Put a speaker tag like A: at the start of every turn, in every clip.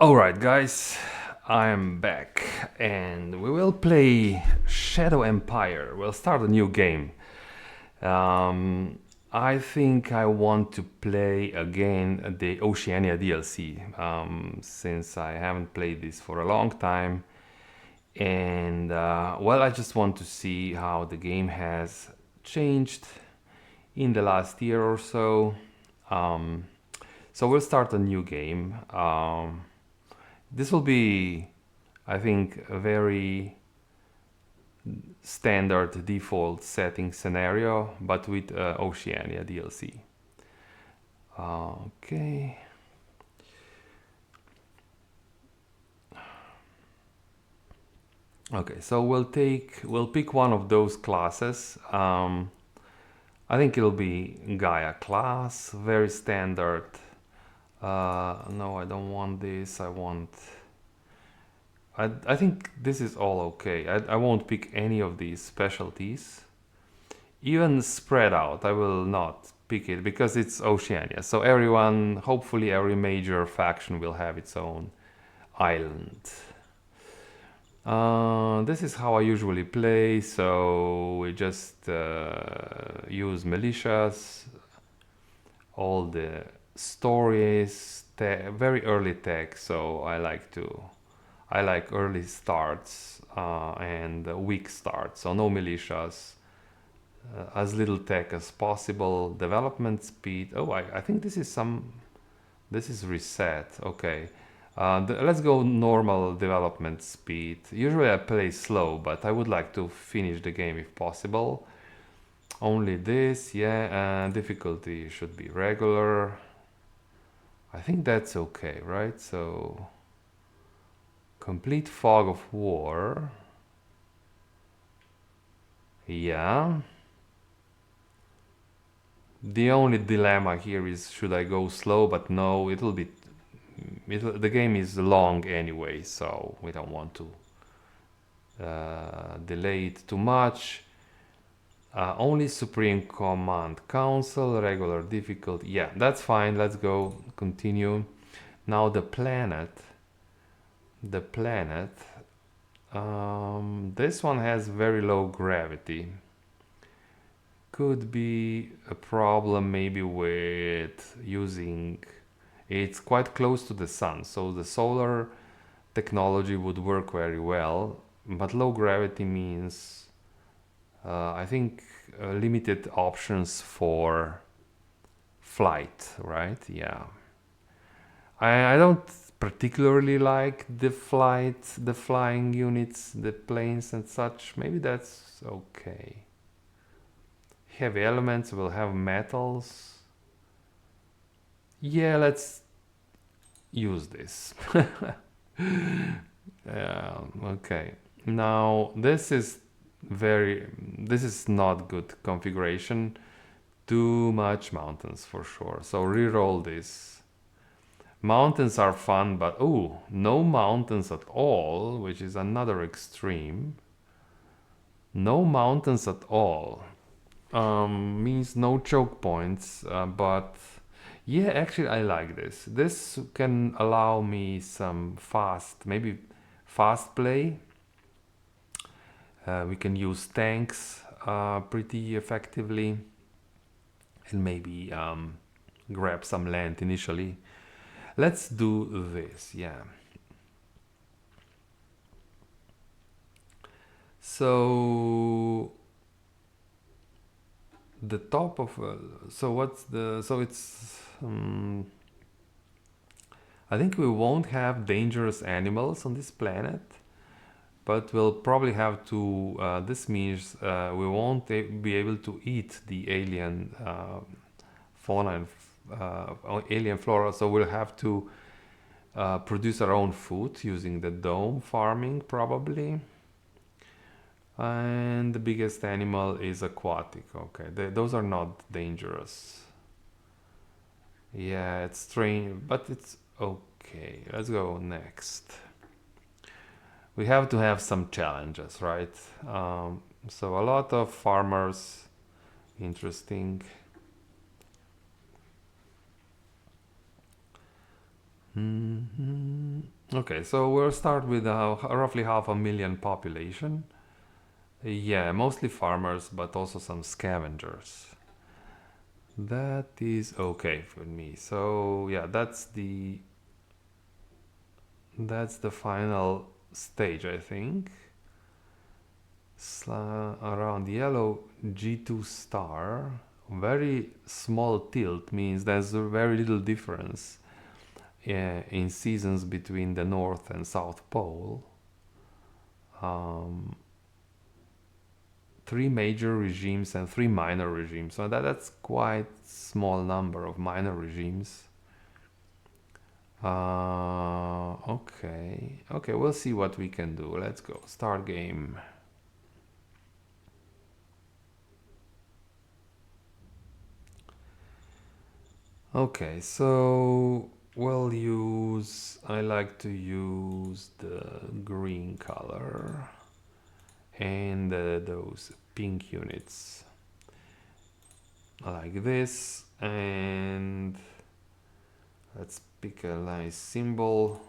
A: Alright guys, I am back and we will play Shadow Empire. We'll start a new game. I think I want to play again the Oceania DLC since I haven't played this for a long time. And well, I just want to see how the game has changed in the last year or so. Um, so we'll start a new game. This will be, I think, a very standard default setting scenario, but with Oceania DLC. Okay. Okay, so we'll pick one of those classes. I think it'll be Gaia class, very standard. No, I don't want this. I think this is all okay. I won't pick any of these specialties. Even spread out, I will not pick it because it's Oceania. So everyone, hopefully every major faction will have its own island. This is how I usually play, so we just use militias, all the stories, very early tech, so I like early starts and weak starts, so no militias, as little tech as possible, development speed. Oh, I think this is reset, okay. Let's go normal development speed. Usually I play slow, but I would like to finish the game if possible. Only this, yeah, difficulty should be regular. I think that's okay, right? So, complete fog of war. Yeah. The only dilemma here is should I go slow, but no, the game is long anyway, so we don't want to delay it too much. Only Supreme Command Council, regular difficulty. Yeah, that's fine. Let's go continue. Now the planet. This one has very low gravity. Could be a problem maybe with using. It's quite close to the sun, so the solar technology would work very well. But low gravity means I think limited options for flight, right? Yeah. I don't particularly like the flying units, the planes and such. Maybe that's okay. Heavy elements will have metals. Yeah, let's use this. Okay. Now this is not good configuration. Too much mountains for sure. So re-roll this. Mountains are fun, but oh, no mountains at all, which is another extreme. No mountains at all means no choke points, but yeah, actually I like this. This can allow me some maybe fast play. We can use tanks pretty effectively and maybe grab some land initially. Let's do this, yeah. So the top of I think we won't have dangerous animals on this planet, but we'll probably have to this means we won't be able to eat the alien fauna and alien flora, so we'll have to produce our own food using the dome farming probably. And the biggest animal is aquatic. Okay, those are not dangerous. Yeah, it's strange, but it's okay. Let's go next. We have to have some challenges, right? So a lot of farmers, interesting. Okay, so we'll start with roughly 500,000 population. Yeah, mostly farmers, but also some scavengers. That is okay for me. So yeah, that's the final stage, I think. Around yellow G2 star. Very small tilt means there's a very little difference in seasons between the North and South Pole. Um, three major regimes and three minor regimes. So that's quite small number of minor regimes. Okay. Okay, we'll see what we can do. Let's go. Start game. Okay, so I like to use the green color and those pink units like this, and let's pick a nice symbol.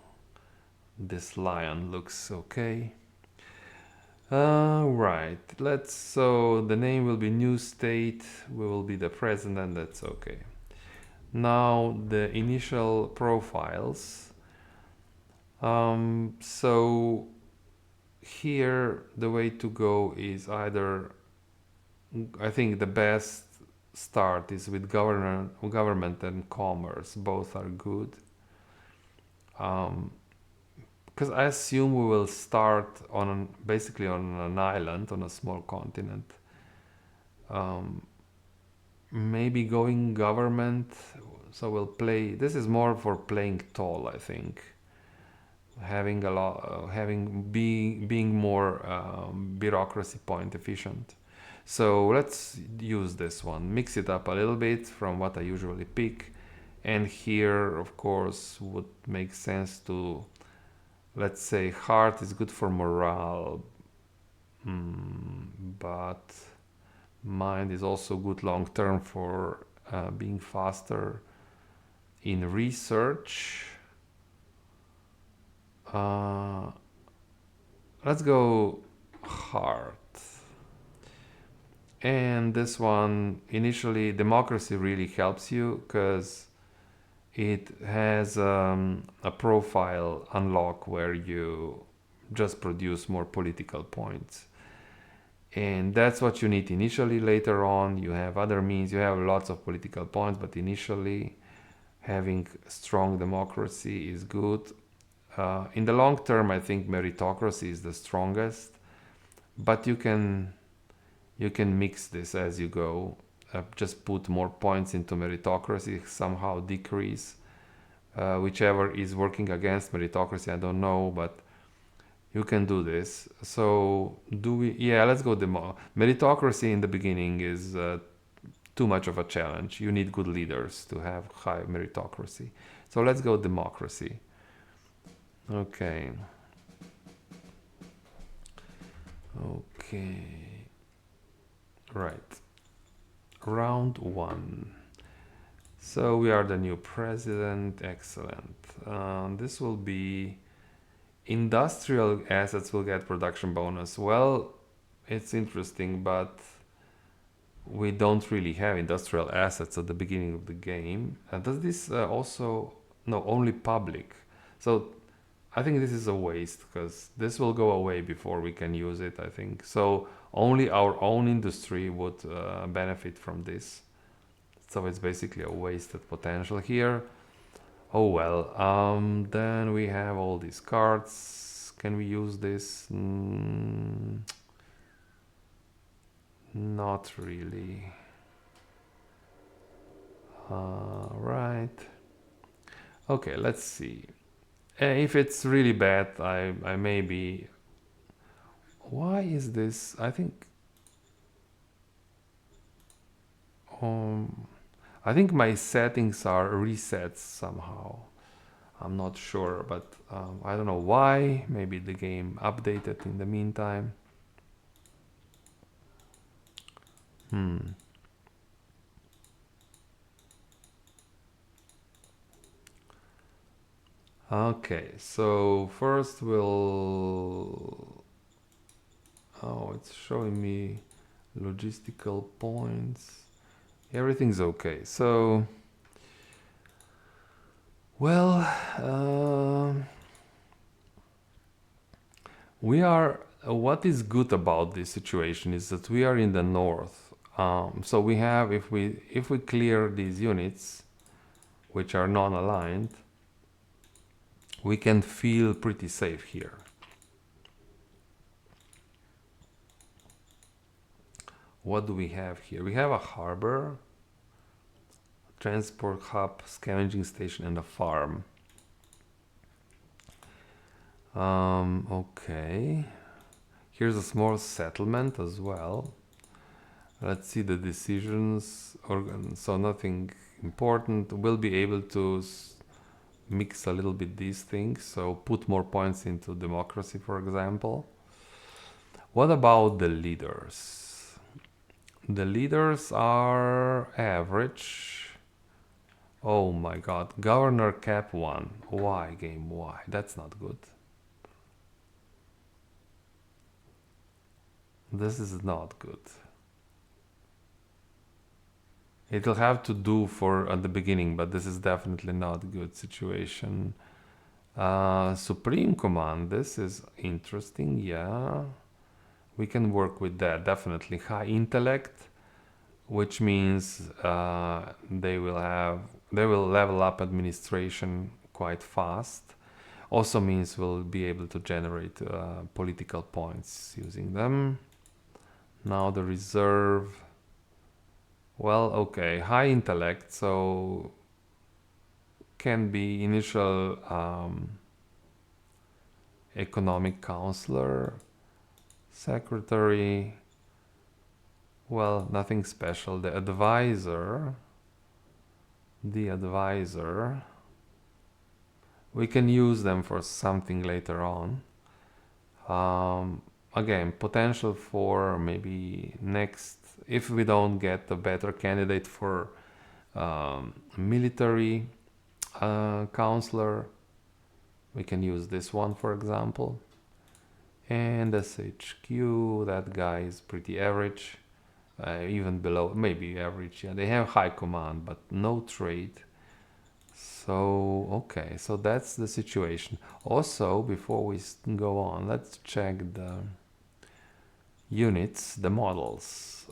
A: This lion looks okay. Right, so the name will be new state, we will be the president, that's okay. Now the initial profiles. So here the way to go is either, I think the best start is with government and commerce. Both are good. Because I assume we will start basically on an island, on a small continent. Maybe going government. So we'll play. This is more for playing tall, I think. Having a lot, being more bureaucracy point efficient. So let's use this one, mix it up a little bit from what I usually pick, and here of course would make sense to, let's say, heart is good for morale, but mind is also good long term for being faster in research. Let's go heart. And this one, initially, democracy really helps you because it has a profile unlock where you just produce more political points. And that's what you need initially. Later on, you have other means, you have lots of political points, but initially, having strong democracy is good. In the long term, I think meritocracy is the strongest, but you can mix this as you go. Just put more points into meritocracy, somehow decrease whichever is working against meritocracy. I don't know, but you can do this. So do we? Yeah, let's go demo. Meritocracy in the beginning is too much of a challenge. You need good leaders to have high meritocracy. So let's go democracy. Okay. Okay. Right. Round one. So we are the new president. Excellent. This will be industrial assets will get production bonus. Well, it's interesting, but we don't really have industrial assets at the beginning of the game. Does this also? No, only public. So I think this is a waste because this will go away before we can use it, I think. So only our own industry would benefit from this. So it's basically a wasted potential here. Oh well. Then we have all these cards. Can we use this? Not really. Right. Okay, let's see. If it's really bad, I maybe. Why is this? I think. Um, I think my settings are reset somehow. I'm not sure, but I don't know why. Maybe the game updated in the meantime. Hmm. Okay, so first we'll... Oh, it's showing me logistical points. Everything's okay. So, well, we are. What is good about this situation is that we are in the north. So we have, if we clear these units, which are non-aligned, we can feel pretty safe here. What do we have here? We have a harbor, transport hub, scavenging station, and a farm. Okay. Here's a small settlement as well. Let's see the decisions. So nothing important. We'll be able to mix a little bit these things. So put more points into democracy, for example. What about the leaders? The leaders are average. Oh my god. Governor cap 1. Why game? Why? That's not good. This is not good. It'll have to do for at the beginning, but this is definitely not a good situation. Supreme Command, this is interesting, yeah. We can work with that, definitely. High intellect, which means they will level up administration quite fast. Also means we'll be able to generate political points using them. Now the reserve. Well, okay, high intellect, so can be initial economic counselor, secretary. Well, nothing special. The advisor, we can use them for something later on. Again, potential for maybe next, if we don't get a better candidate for military counselor, we can use this one, for example. And SHQ, that guy is pretty average, even below, maybe average. Yeah, they have high command, but no trade. So, okay, so that's the situation. Also, before we go on, let's check the units, the models.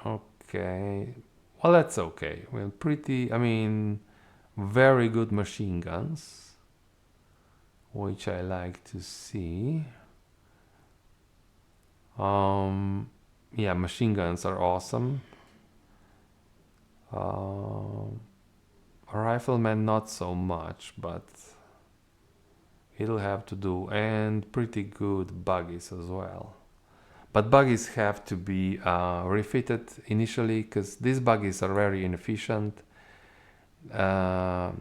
A: Okay, well, that's okay. Well, pretty, I mean, very good machine guns, which I like to see. Yeah, machine guns are awesome. Rifleman, not so much, but it'll have to do. And pretty good buggies as well. But buggies have to be refitted initially, because these buggies are very inefficient. Well,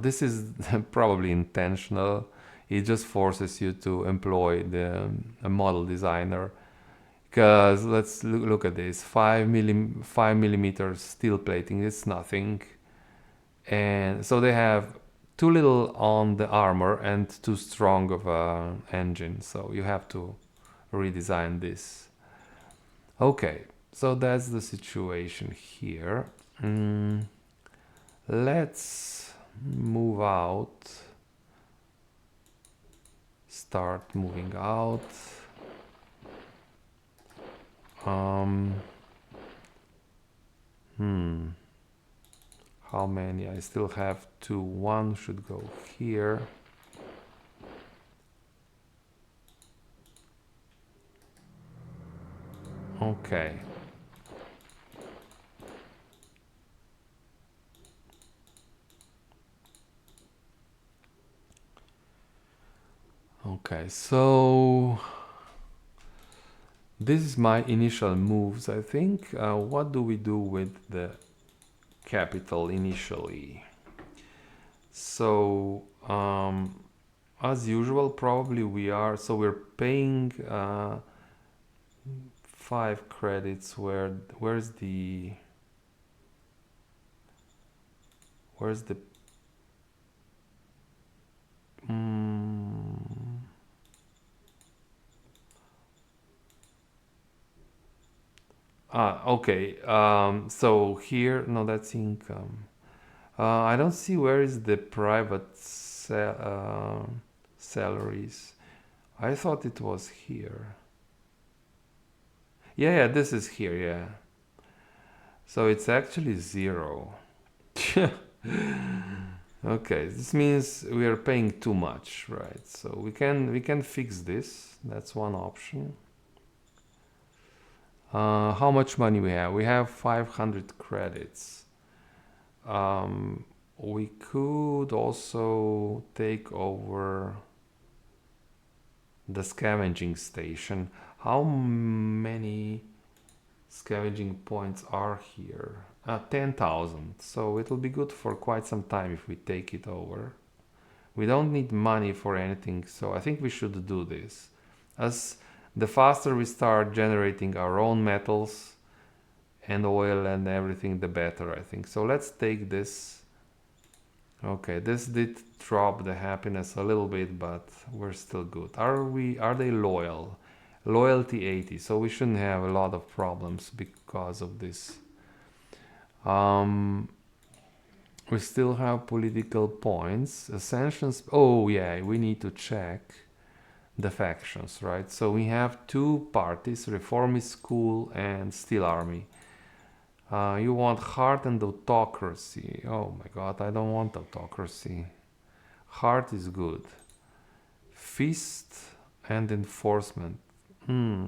A: this is probably intentional. It just forces you to employ a model designer. Because let's look at this, 5 millimeter steel plating, it's nothing. And so they have too little on the armor and too strong of a engine, so you have to redesign this. Okay, so that's the situation here. Let's move out. Start moving out. How many? I still have two. One should go here. Okay. Okay, so this is my initial moves, I think. What do we do with the capital initially? So, as usual, probably we're paying 5 credits. Where's the Okay. So here, no, that's income. I don't see where is the private salaries. I thought it was here. Yeah, yeah, this is here, yeah. So it's actually zero. Okay, this means we are paying too much, right? So we can fix this. That's one option. How much money we have? We have 500 credits. Um, we could also take over the scavenging station. How many scavenging points are here? 10,000. So it'll be good for quite some time if we take it over. We don't need money for anything, so I think we should do this. As the faster we start generating our own metals and oil and everything, the better, I think. So let's take this. Okay, this did drop the happiness a little bit, but we're still good. Are they loyal? Loyalty 80, so we shouldn't have a lot of problems because of this. Um, we still have political points. Ascensions. Oh yeah, we need to check the factions, right? So we have two parties: Reformist School and Steel Army. You want heart and autocracy. Oh my god, I don't want autocracy. Heart is good. Fist and enforcement. Hmm,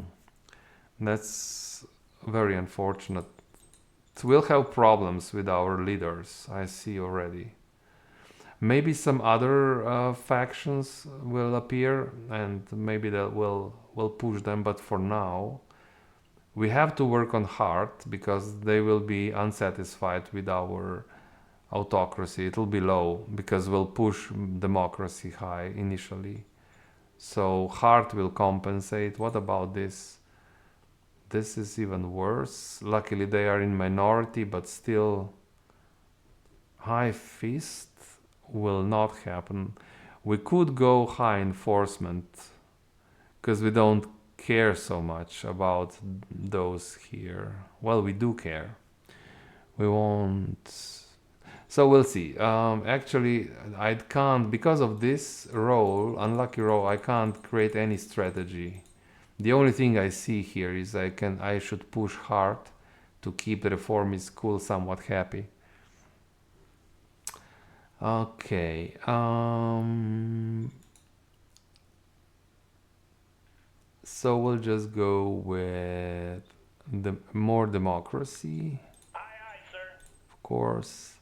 A: that's very unfortunate. We'll have problems with our leaders, I see already. Maybe some other factions will appear and maybe that will push them, but for now we have to work on heart because they will be unsatisfied with our autocracy. It'll be low because we'll push democracy high initially. So heart will compensate. What about this? This is even worse. Luckily they are in minority, but still high fist will not happen. We could go high enforcement because we don't care so much about those here. Well, we do care. We won't. So we'll see. Actually, I can't, because of this roll, unlucky roll, I can't create any strategy. The only thing I see here is I should push hard to keep the reformist school somewhat happy. Okay. So we'll just go with the more democracy, of course,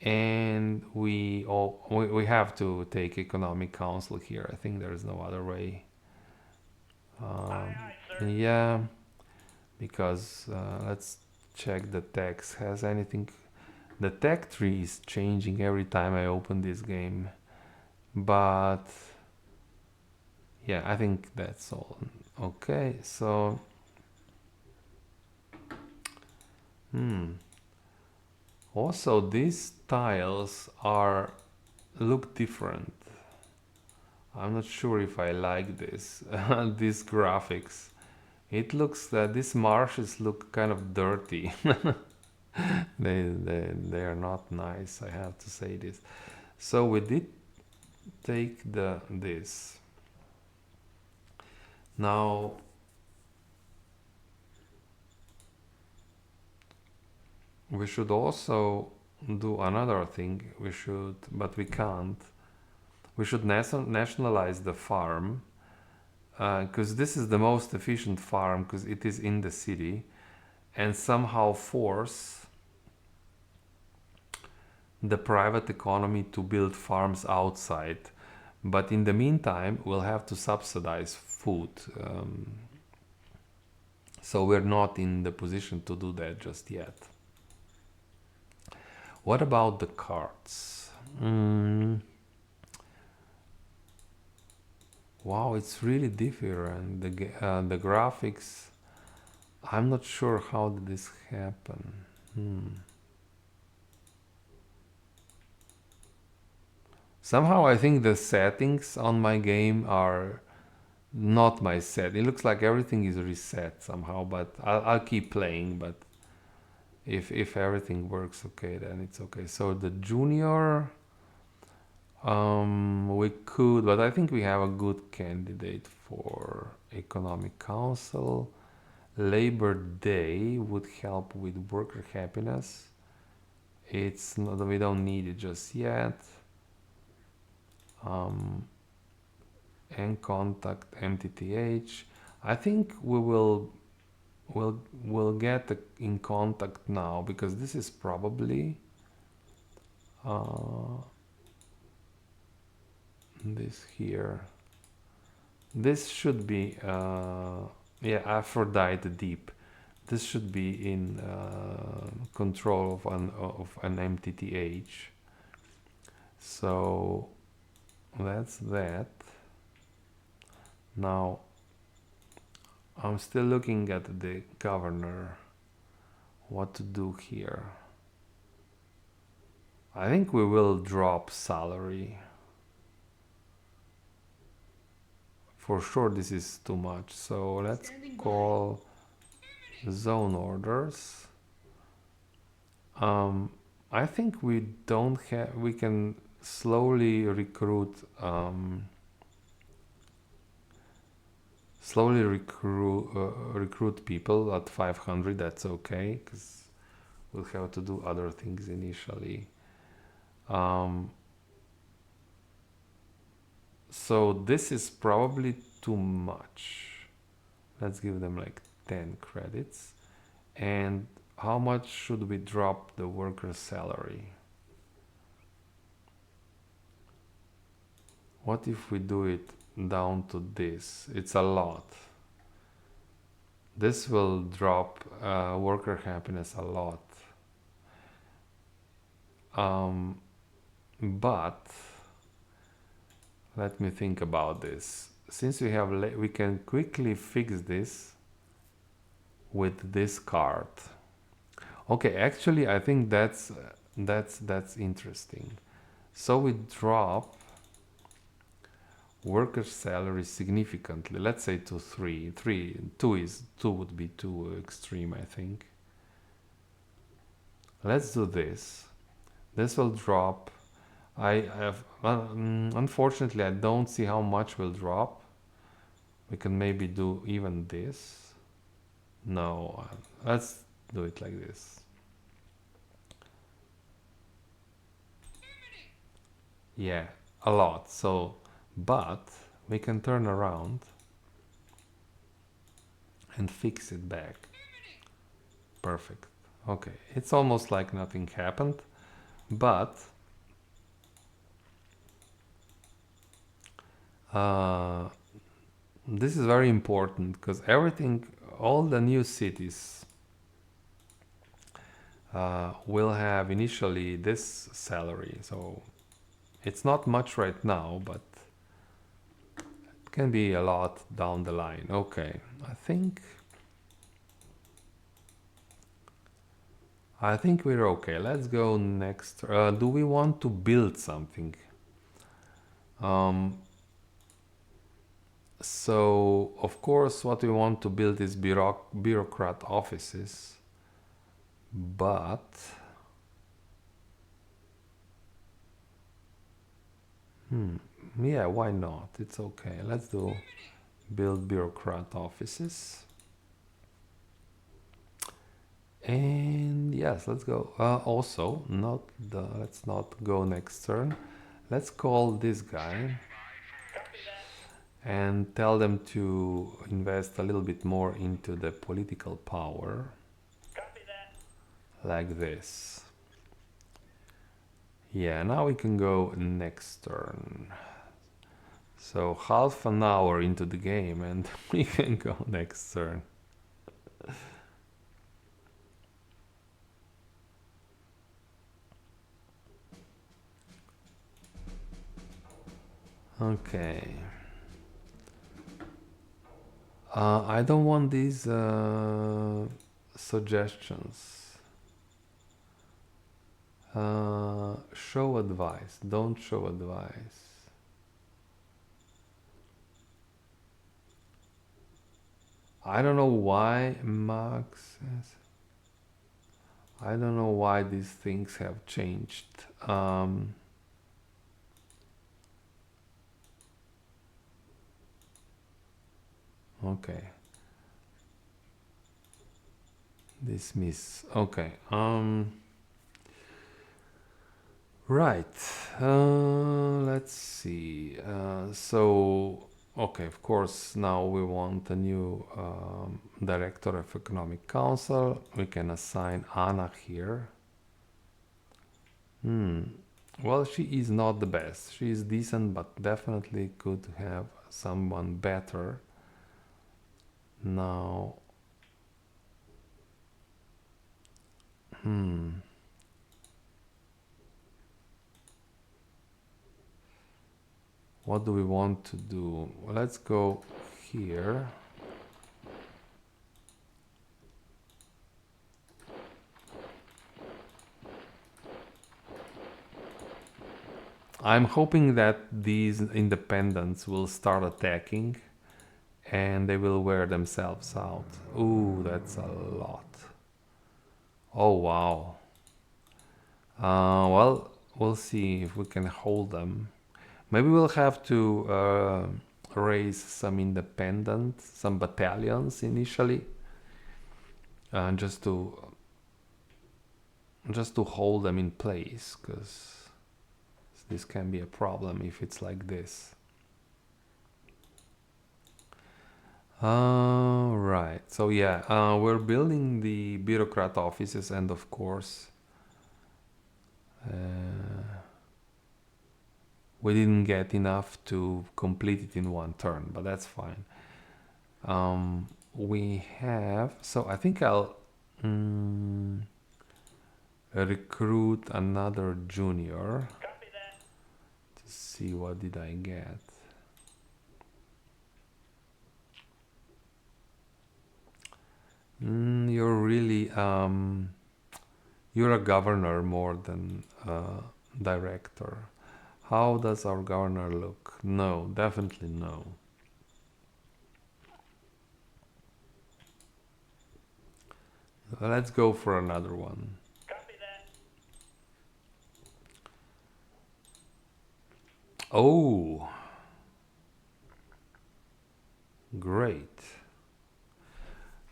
A: and we have to take economic council here. I think there's no other way. Yeah, because let's check the text. Has anything? The tech tree is changing every time I open this game, but yeah, I think that's all. Okay, so also these tiles are look different. I'm not sure if I like this these graphics. It looks that these marshes look kind of dirty. They are not nice, I have to say this. So we did take this. Now we should also do another thing. We should, but we can't. We should nationalize the farm because this is the most efficient farm because it is in the city, and somehow force the private economy to build farms outside. But in the meantime, we'll have to subsidize food. So we're not in the position to do that just yet. What about the cards? Wow, it's really different. The graphics. I'm not sure how did this happen. Somehow I think the settings on my game are not my set. It looks like everything is reset somehow, but I'll keep playing. But if everything works okay, then it's okay. So the junior, we could, but I think we have a good candidate for economic council. Labor Day would help with worker happiness. It's not, we don't need it just yet. And contact MTTH. I think we'll get in contact now, because this is probably this here. This should be yeah, Aphrodite Deep. This should be in control of an MTTH. So that's that. Now I'm still looking at the governor. What to do here? I think we will drop salary. For sure this is too much. So let's call zone orders. I think we don't have, we can slowly recruit recruit people at 500. That's okay, because we'll have to do other things initially. So this is probably too much. Let's give them like 10 credits. And how much should we drop the worker's salary? What if we do it down to this? It's a lot. This will drop worker happiness a lot. But let me think about this. Since we have, we can quickly fix this with this card. Okay, actually, I think that's interesting. So we drop worker salary significantly. Let's say to 3. 2 would be too extreme, I think. Let's do this. This will drop. I have unfortunately I don't see how much will drop. We can maybe do even this. No, let's do it like this. Yeah, a lot. So, but we can turn around and fix it back. Perfect. Okay, it's almost like nothing happened, but this is very important, because everything, all the new cities will have initially this salary. So it's not much right now, but it can be a lot down the line. Okay, I think we're okay. Let's go next. Do we want to build something? So of course what we want to build is bureaucrat offices, but yeah, why not? It's okay. Let's do build bureaucrat offices. And yes, let's go. Also, let's not go next turn. Let's call this guy and tell them to invest a little bit more into the political power. Like this. Yeah, now we can go next turn. So half an hour into the game and we can go next turn. Okay. I don't want these suggestions. Show advice. Don't show advice. I don't know why Max. I don't know why these things have changed. Okay. Dismiss. Okay. Right. Let's see. Okay, of course, now we want a new director of economic council. We can assign Anna here. Well, she is not the best. She is decent, but definitely could have someone better. Now, what do we want to do? Well, let's go here. I'm hoping that these independents will start attacking and they will wear themselves out. Ooh, that's a lot. Oh, wow. Well, we'll see if we can hold them. Maybe we'll have to raise some some battalions initially, just to hold them in place, because this can be a problem if it's like this. Right. So yeah, we're building the bureaucrat offices, and of course, we didn't get enough to complete it in one turn, but that's fine. We have. So I think I'll recruit another junior. To see what did I get. You're really you're a governor more than a director. How does our governor look? No, definitely no. Let's go for another one. Oh, great.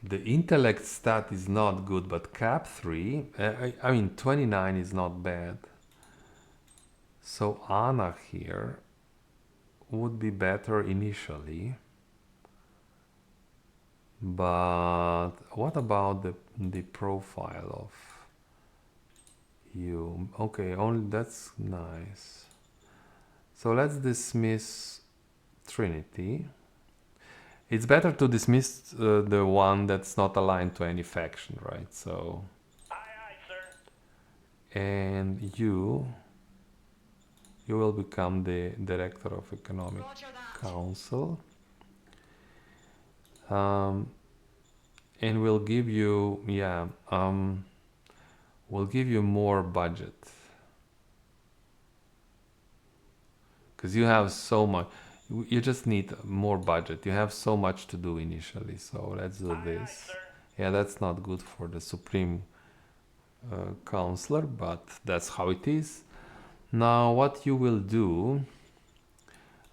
A: The intellect stat is not good, but cap 3, I mean 29 is not bad. So Anna here would be better initially. But what about the profile of you? Okay, only that's nice. So let's dismiss Trinity. It's better to dismiss the one that's not aligned to any faction, right? So. Aye, aye, sir. And you will become the director of economic council. And we'll give you, yeah, we'll give you more budget. Because you have so much, you just need more budget. You have so much to do initially, so let's do this. Yeah, that's not good for the Supreme Counselor, but that's how it is. Now, what you will do,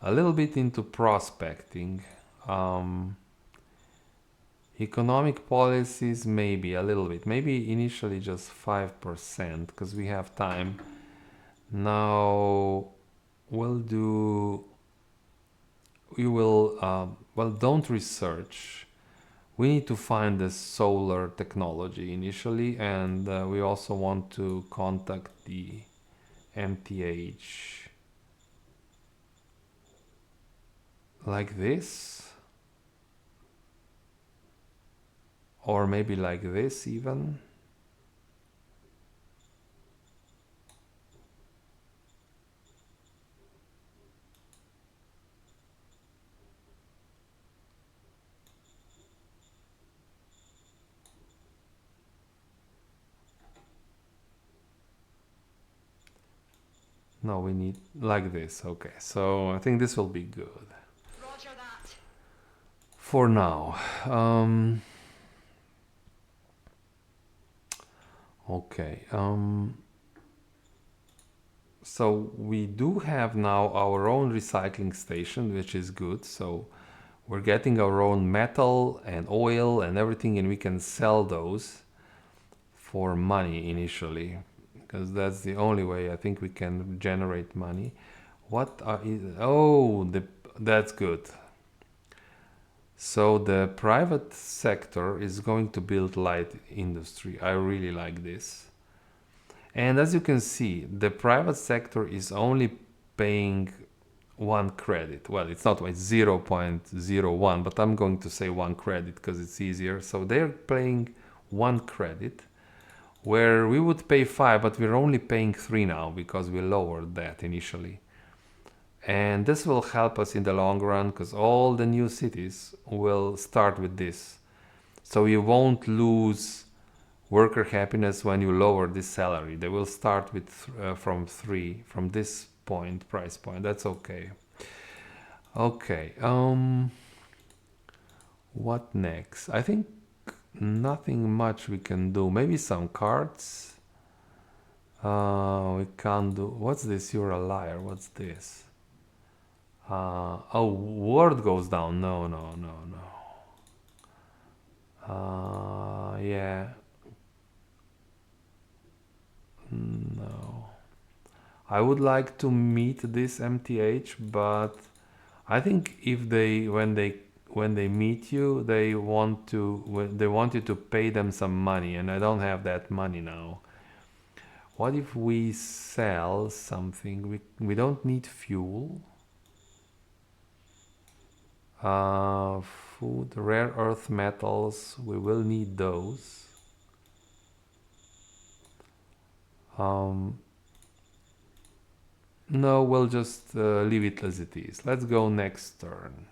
A: a little bit into prospecting. Economic policies, maybe a little bit. Maybe initially just 5%, because we have time. Now, we'll do... We will... well, don't research. We need to find the solar technology initially, and we also want to contact the MTH. Like this. Or maybe like this even. No, we need like this. Okay, so I think this will be good. Roger that. for now. Okay. So we do have now our own recycling station, which is good. So we're getting our own metal and oil and everything, and we can sell those for money initially, because that's the only way I think we can generate money. That's good. So the private sector is going to build light industry. I really like this. And as you can see, the private sector is only paying one credit. Well, it's not like 0.01, but I'm going to say one credit because it's easier. So they're paying one credit where we would pay five, but we're only paying three now because we lowered that initially. And this will help us in the long run because all the new cities will start with this. So you won't lose worker happiness when you lower this salary. They will start with from three, from this point, price point. That's okay. Okay. What next? I think nothing much we can do. Maybe some cards. We can't do. What's this? You're a liar. What's this? Oh, word goes down. No, no, no, no. Yeah. No. I would like to meet this MTH, but I think if they when they meet you, they want you to pay them some money, and I don't have that money now. What if we sell something? We don't need fuel. Food, rare earth metals, we will need those. No, we'll just leave it as it is. Let's go next turn.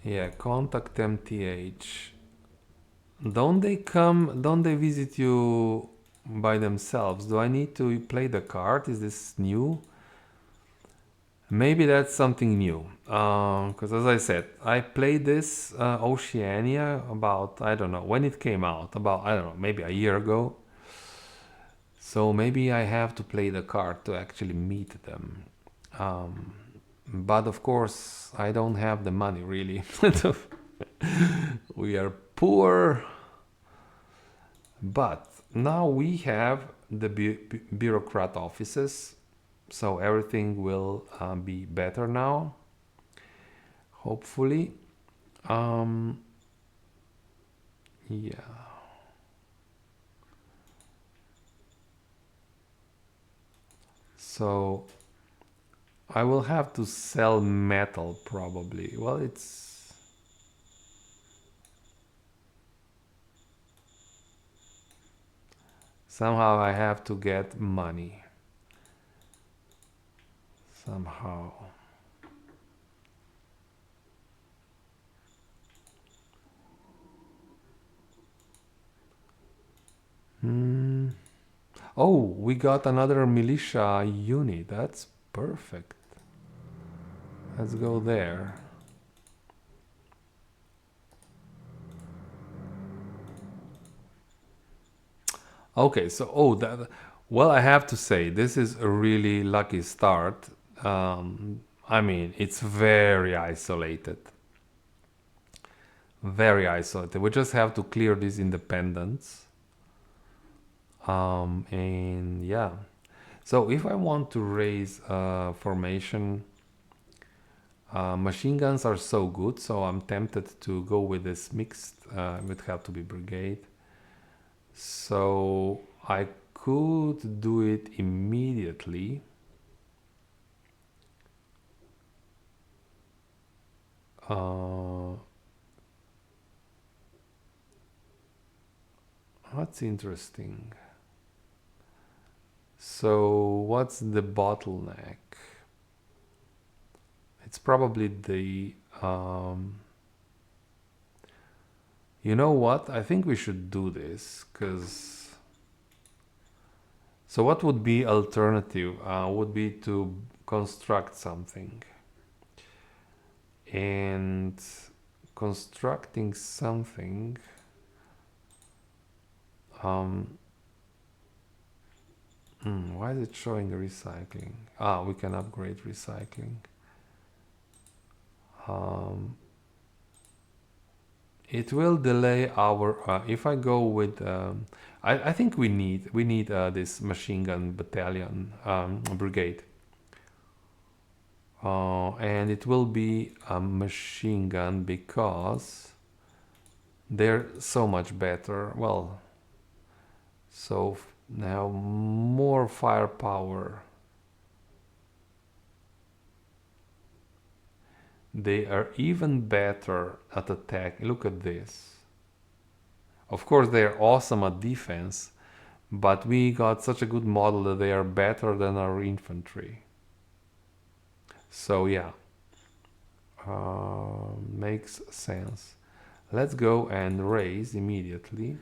A: Yeah, contact MTH. Don't they visit you by themselves? Do I need to play the card? Is this new? Maybe that's something new. Because as I said, I played this Oceania about, I don't know, when it came out, about, I don't know, maybe a year ago. So maybe I have to play the card to actually meet them. But of course, I don't have the money really. We are poor. But now we have the bureaucrat offices, so everything will be better now, hopefully. Yeah. So I will have to sell metal probably. Well, it's somehow I have to get money. Somehow. Oh, we got another militia unit. That's perfect. Let's go there. Okay, so well, I have to say this is a really lucky start. I mean, it's very isolated. Very isolated. We just have to clear these independents. And yeah. So if I want to raise formation, machine guns are so good, so I'm tempted to go with this mixed. It would have to be brigade. So I could do it immediately. That's interesting. So what's the bottleneck? It's probably the you know what? I think we should do this because So what would be alternative? Would be to construct something. And constructing something, um, why is it showing recycling? We can upgrade recycling. Um, it will delay our. If I go with, I think we need this machine gun battalion brigade, and it will be a machine gun because they're so much better. Well, so now more firepower. They are even better at attack. Look at this. Of course, they are awesome at defense, but we got such a good model that they are better than our infantry. So yeah, makes sense. Let's go and raise immediately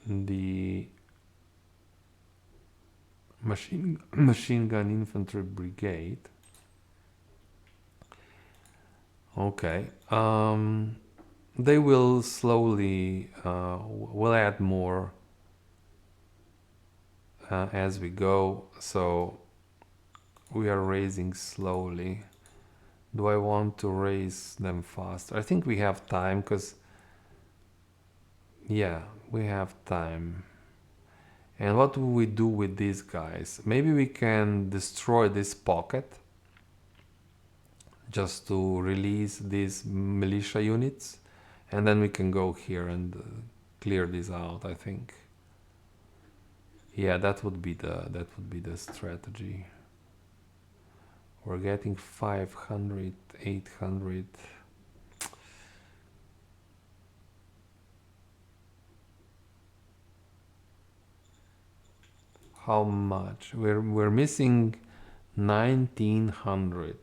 A: the machine gun infantry brigade. Okay. They will slowly will add more as we go, so we are raising slowly. Do I want to raise them fast? I think we have time, because yeah, we have time. And what do we do with these guys? Maybe we can destroy this pocket just to release these militia units, and then we can go here and clear this out, I think. Yeah, that would be the strategy. We're getting 500, 800. How much? We're missing 1900.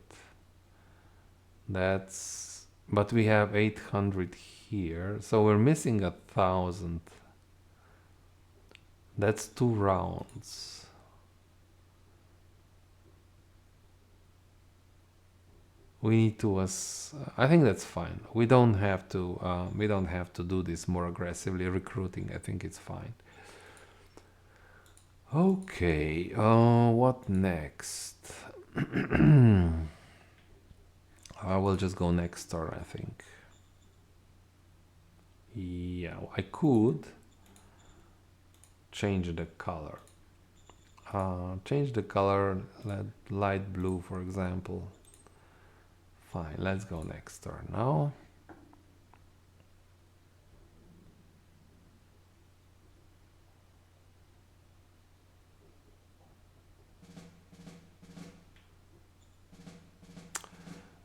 A: That's, but we have 800 here, so we're missing 1000. That's 2 rounds. We need to I think that's fine. We don't have to do this more aggressively recruiting. I think it's fine. Okay, what next? I will just go next turn, I think. Yeah, I could change the color. Change the color, light blue, for example. Fine, let's go next turn now.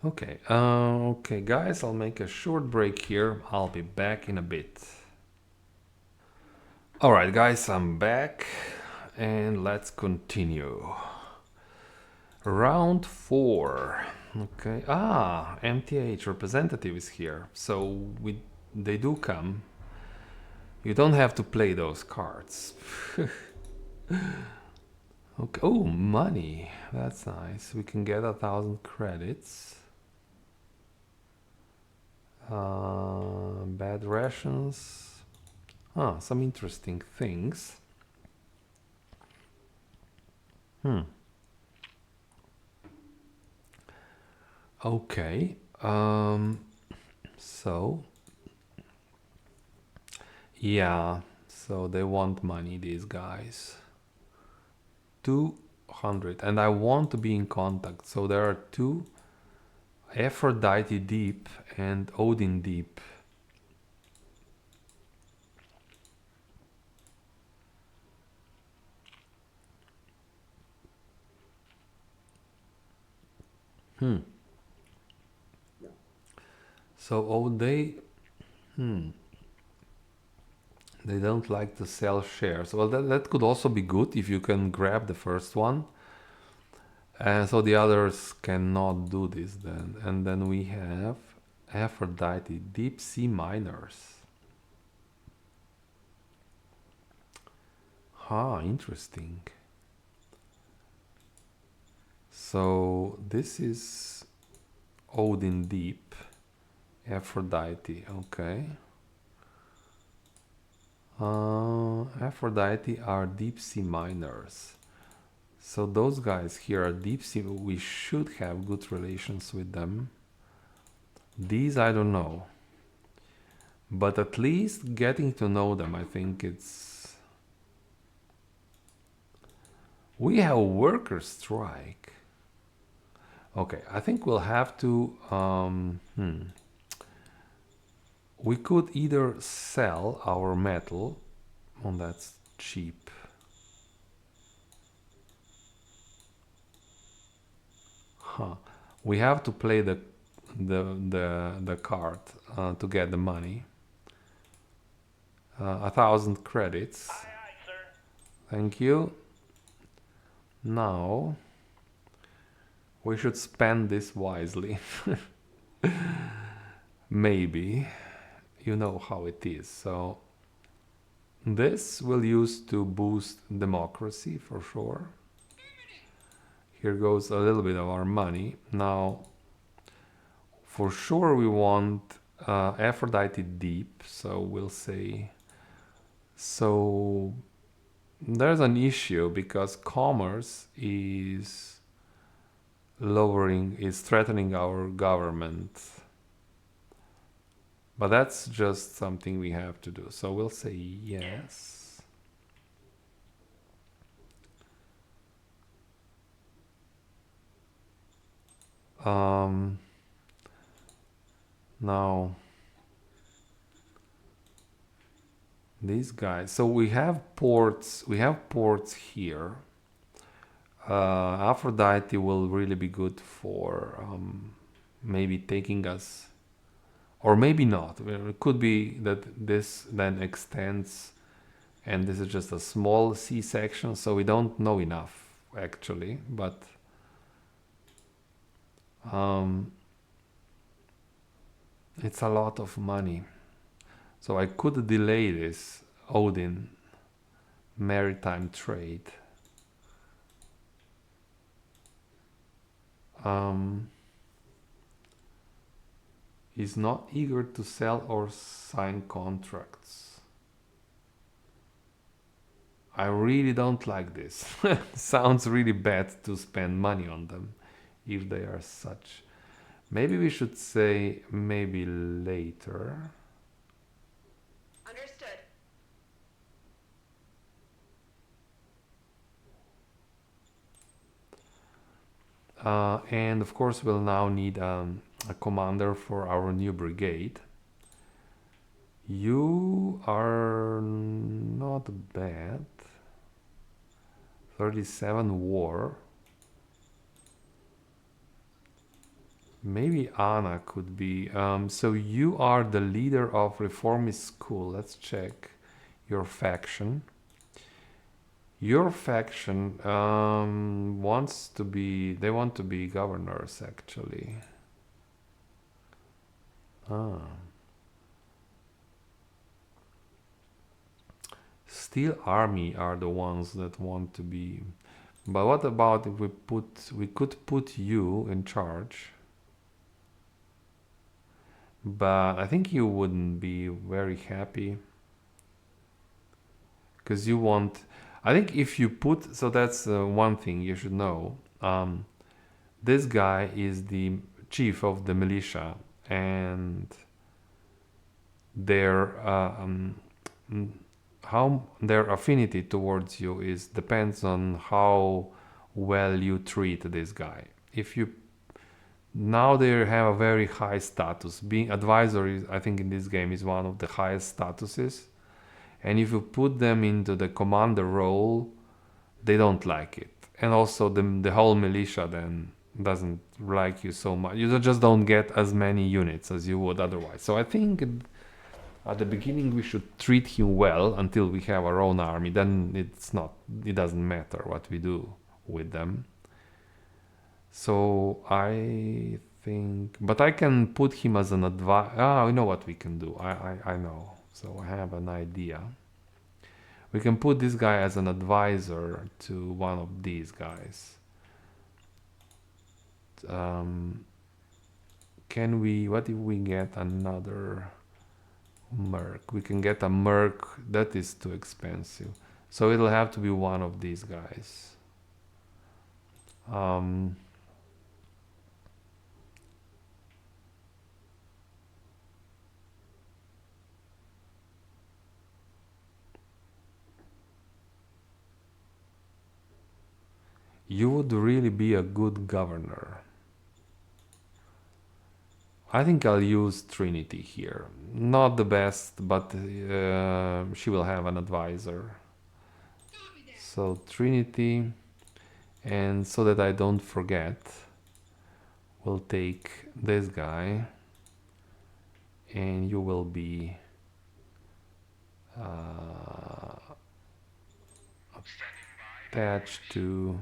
A: Okay, okay, guys, I'll make a short break here. I'll be back in a bit. All right, guys, I'm back, and let's continue. Round 4. Okay. MTH representative is here, so they do come. You don't have to play those cards. Okay. Oh, money. That's nice. We can get 1000 credits. Bad rations. Some interesting things. Okay. So yeah, so they want money, these guys. 200, and I want to be in contact. So there are 2, Aphrodite Deep and Odin Deep. So they don't like to sell shares. Well, that could also be good if you can grab the first one. And so the others cannot do this then. And then we have Aphrodite, Deep Sea Miners. Ah, interesting. So this is Odin Deep, Aphrodite. Okay. Aphrodite are deep sea miners. So those guys here are deep sea. We should have good relations with them. These I don't know. But at least getting to know them, I think it's... We have worker strike. Okay, I think we'll have to... We could either sell our metal... Oh, that's cheap. Huh. We have to play the card to get the money. 1,000 credits.
B: Aye, aye, sir.
A: Thank you. Now we should spend this wisely. Maybe. You know how it is. So this we'll use to boost democracy for sure. Here goes a little bit of our money. Now for sure we want Aphrodite deep, so we'll say... So there's an issue because commerce is threatening our government. But that's just something we have to do. So we'll say yes. Now these guys. So we have ports. We have ports here. Aphrodite will really be good for maybe taking us, or maybe not. It could be that this then extends, and this is just a small C section, so we don't know enough actually. But it's a lot of money, so I could delay this Odin maritime trade. Is not eager to sell or sign contracts. I really don't like this. Sounds really bad to spend money on them if they are such. Maybe we should say maybe later.
C: Understood.
A: And of course we'll now need a commander for our new brigade. You are not bad. 37 war. Maybe Anna could be. So you are the leader of Reformist School. Let's check your faction. Your faction wants to be... They want to be governors, actually. Steel Army are the ones that want to be... But what about if we could put you in charge? But I think you wouldn't be very happy. Because you want... I think if you put... So that's one thing you should know. This guy is the chief of the militia, and their how their affinity towards you depends on how well you treat this guy. If you... Now they have a very high status. Being advisor, I think in this game is one of the highest statuses. And if you put them into the commander role, they don't like it. And also the whole militia then doesn't like you so much. You just don't get as many units as you would otherwise. So I think at the beginning we should treat him well until we have our own army. Then it doesn't matter what we do with them. So I think... But I can put him as an advisor. I know what we can do. I know. So I have an idea. We can put this guy as an advisor to one of these guys. Can we, what if we get another merc? We can get a merc, that is too expensive. So it'll have to be one of these guys. You would really be a good governor. I think I'll use Trinity here. Not the best, but she will have an advisor. So Trinity, and so that I don't forget, we'll take this guy, and you will be attached to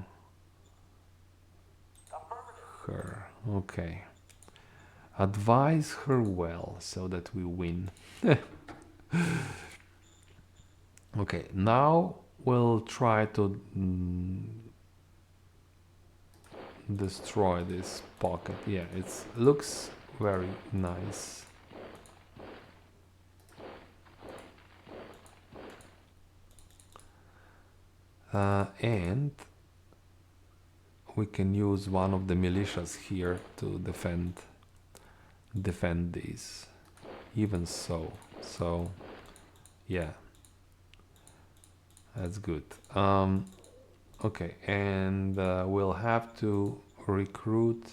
A: her. Okay. Advise her well so that we win. Okay, now we'll try to destroy this pocket. Yeah, it looks very nice. And we can use one of the militias here to defend these. Even so, yeah, that's good. Okay, and we'll have to recruit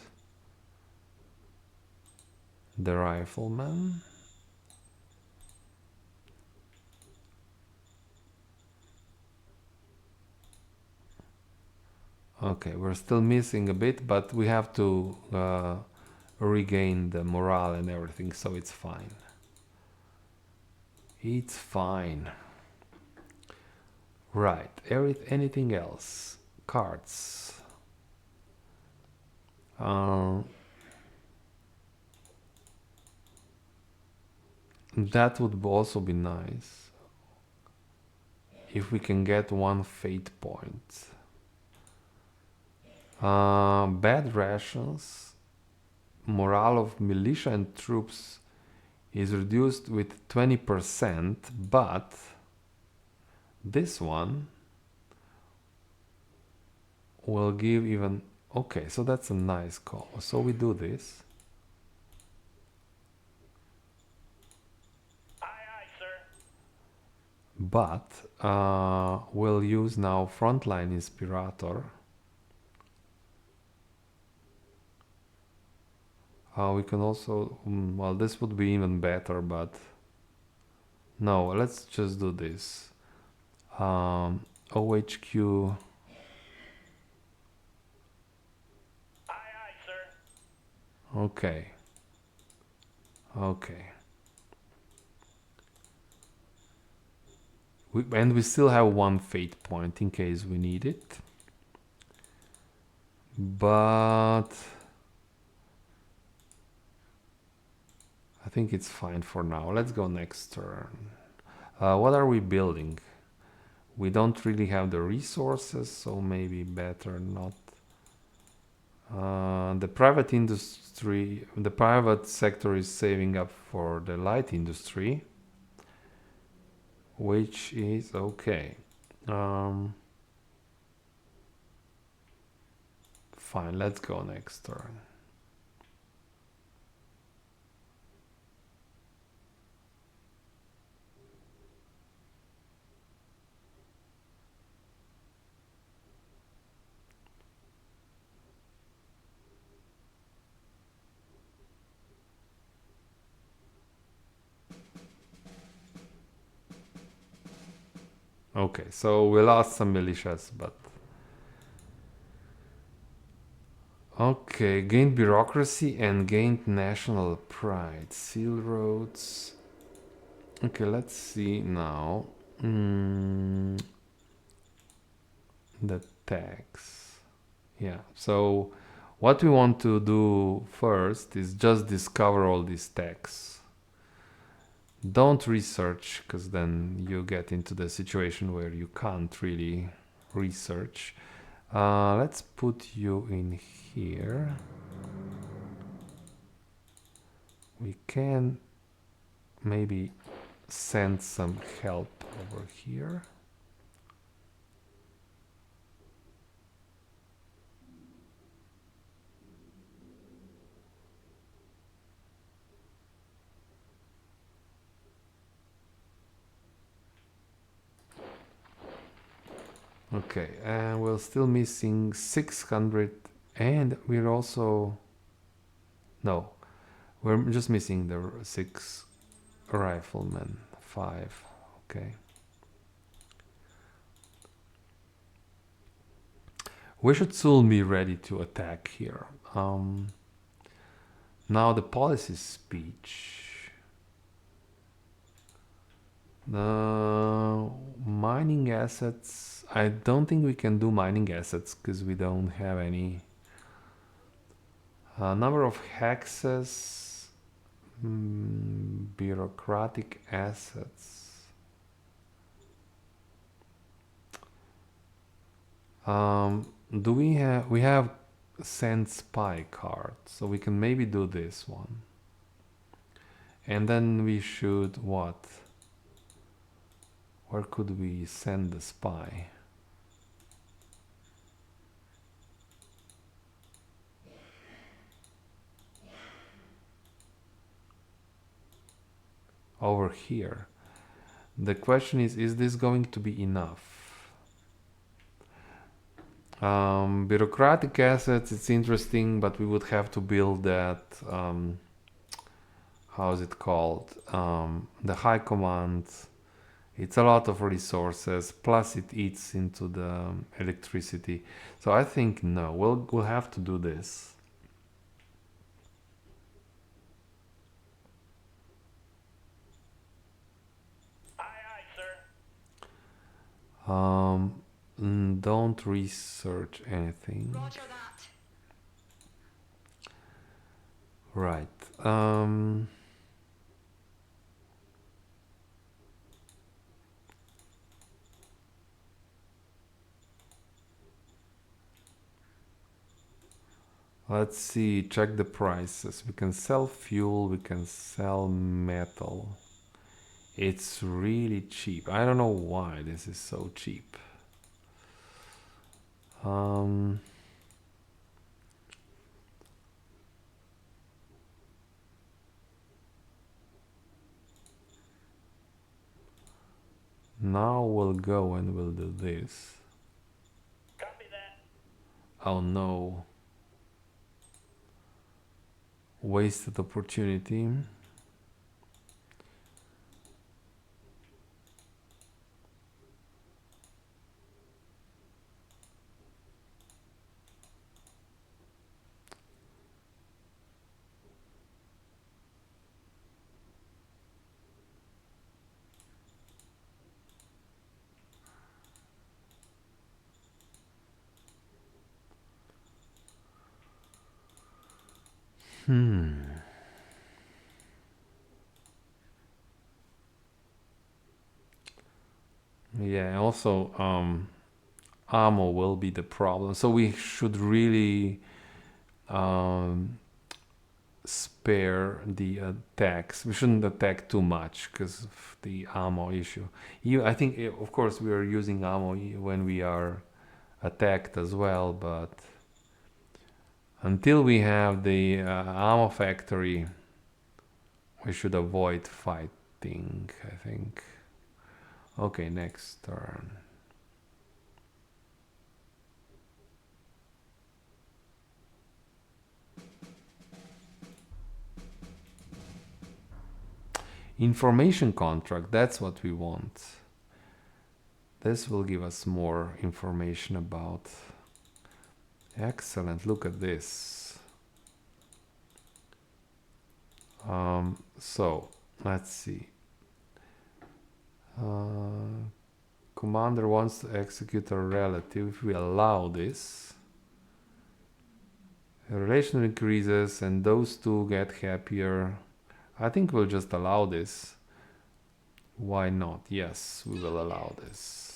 A: the rifleman. Okay, we're still missing a bit, but we have to regain the morale and everything, so it's fine. It's fine. Right, anything else? Cards. That would also be nice if we can get one fate point. Bad rations. Morale of militia and troops is reduced with 20%, but this one will give even... Okay, so that's a nice call. So we do this.
B: Aye, aye, sir.
A: But we'll use now frontline inspirator. We can also... well, this would be even better, but... No, let's just do this. OHQ... Okay. Okay. And we still have one fate point in case we need it. But... I think it's fine for now. Let's go next turn. What are we building? We don't really have the resources, so maybe better not. The private industry, the private sector is saving up for the light industry, which is okay. Fine, let's go next turn. Okay, so we lost some militias, but... Okay, gained bureaucracy and gained national pride. Seal roads. Okay, let's see now. The tax. Yeah, so what we want to do first is just discover all these tax. Don't research, because then you get into the situation where you can't really research. Let's put you in here. We can maybe send some help over here. Okay, and we're still missing 600, and we're also... No, we're just missing the 6 riflemen. 5, okay. We should soon be ready to attack here. Now the policy speech. The mining assets. I don't think we can do mining assets because we don't have any. Number of hexes. Bureaucratic assets. Do we have send spy card, so we can maybe do this one. And then we should what? Where could we send the spy? Over here. The question is this going to be enough? Bureaucratic assets, it's interesting, but we would have to build that, how is it called? The high command. It's a lot of resources, plus it eats into the electricity. So I think no, we'll have to do this. Don't research anything.
B: Roger that.
A: Right. Let's see, check the prices. We can sell fuel, we can sell metal. It's really cheap. I don't know why this is so cheap. Now we'll go and we'll do this.
B: Copy that.
A: Oh no. Wasted opportunity. Yeah, also ammo will be the problem. So we should really spare the attacks. We shouldn't attack too much because of the ammo issue. I think, of course, we are using ammo when we are attacked as well, but until we have the ammo factory, we should avoid fighting, I think. Okay, next turn. Information contract, that's what we want. This will give us more information about. Excellent, look at this. So, let's see. Commander wants to execute a relative. If we allow this, the relation increases and those two get happier. I think we'll just allow this. Why not? Yes, we will allow this.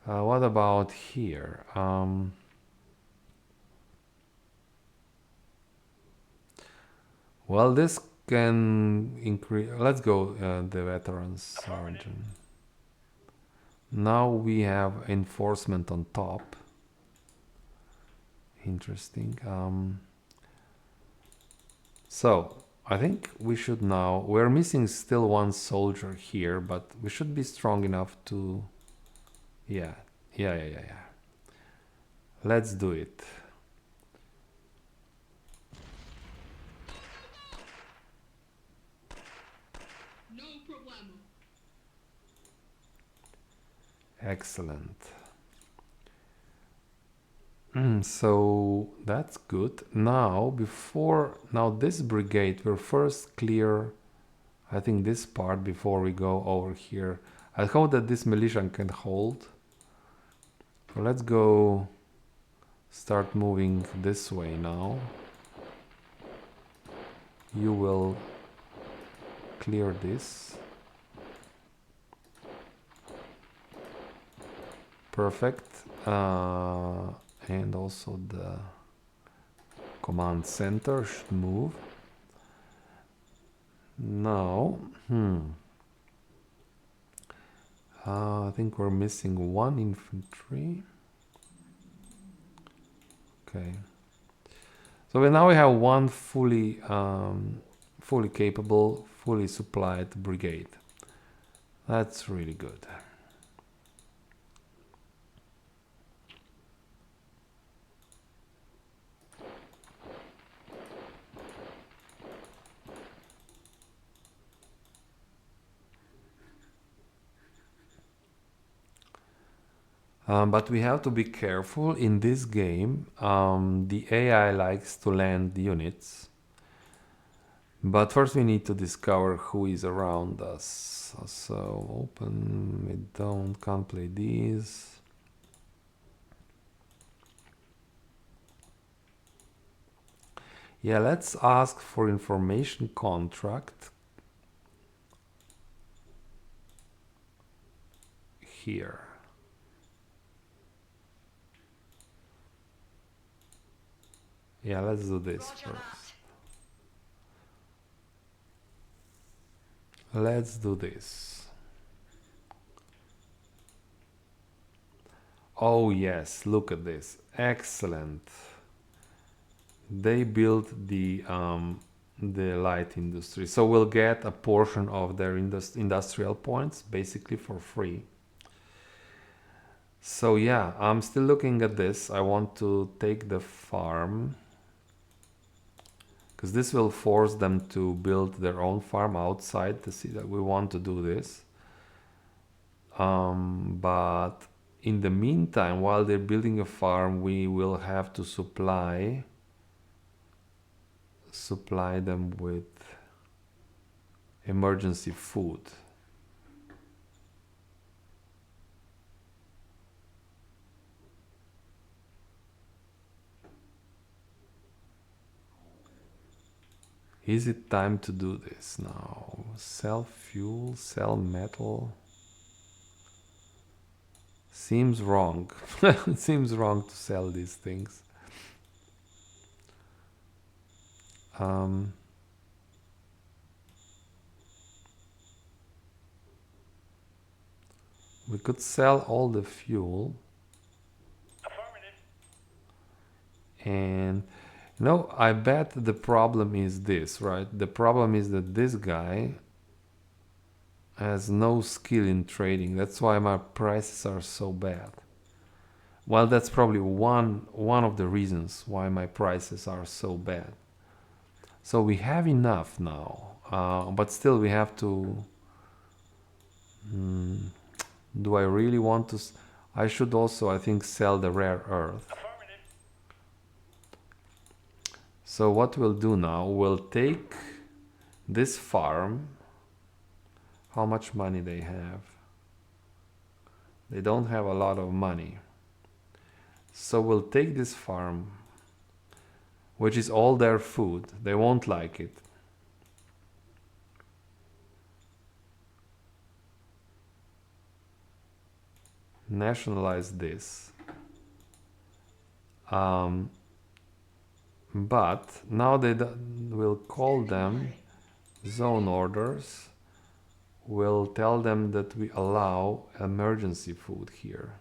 A: What about here? Well, this can increase. Let's go the veteran sergeant. Now we have enforcement on top. Interesting. So I think we should now. We're missing still one soldier here, but we should be strong enough to. Yeah. Let's do it.
C: No problemo.
A: Excellent. So that's good. Now, now this brigade, we'll first clear, I think, this part before we go over here. I hope that this militia can hold. So let's go start moving this way now. You will clear this. Perfect. And also the command center should move. Now, I think we're missing one infantry. Okay. So now we have one fully capable, fully supplied brigade. That's really good. But we have to be careful in this game. The AI likes to land units. But first we need to discover who is around us. So open, we can't play these. Yeah, let's ask for information contract here. Yeah, let's do this
B: Roger
A: first. Let's do this. Oh yes, look at this. Excellent. They built the light industry, so we'll get a portion of their industrial points basically for free. So yeah, I'm still looking at this. I want to take the farm because this will force them to build their own farm outside to see that we want to do this. But in the meantime, while they're building a farm, we will have to supply them with emergency food. Is it time to do this now? Sell fuel, sell metal. Seems wrong. It seems wrong to sell these things. We could sell all the fuel.
B: Affirmative.
A: And I bet the problem is this, right? The problem is that this guy has no skill in trading. That's why my prices are so bad. Well, that's probably one of the reasons why my prices are so bad. So we have enough now, but still we have to. Do I really want to? I should also, I think, sell the rare earth.
B: Affirmative.
A: So what we'll do now, we'll take this farm. How much money they have? They don't have a lot of money. So we'll take this farm, which is all their food. They won't like it. nationalize this. But now they will call them zone orders. We'll tell them that we allow emergency food here.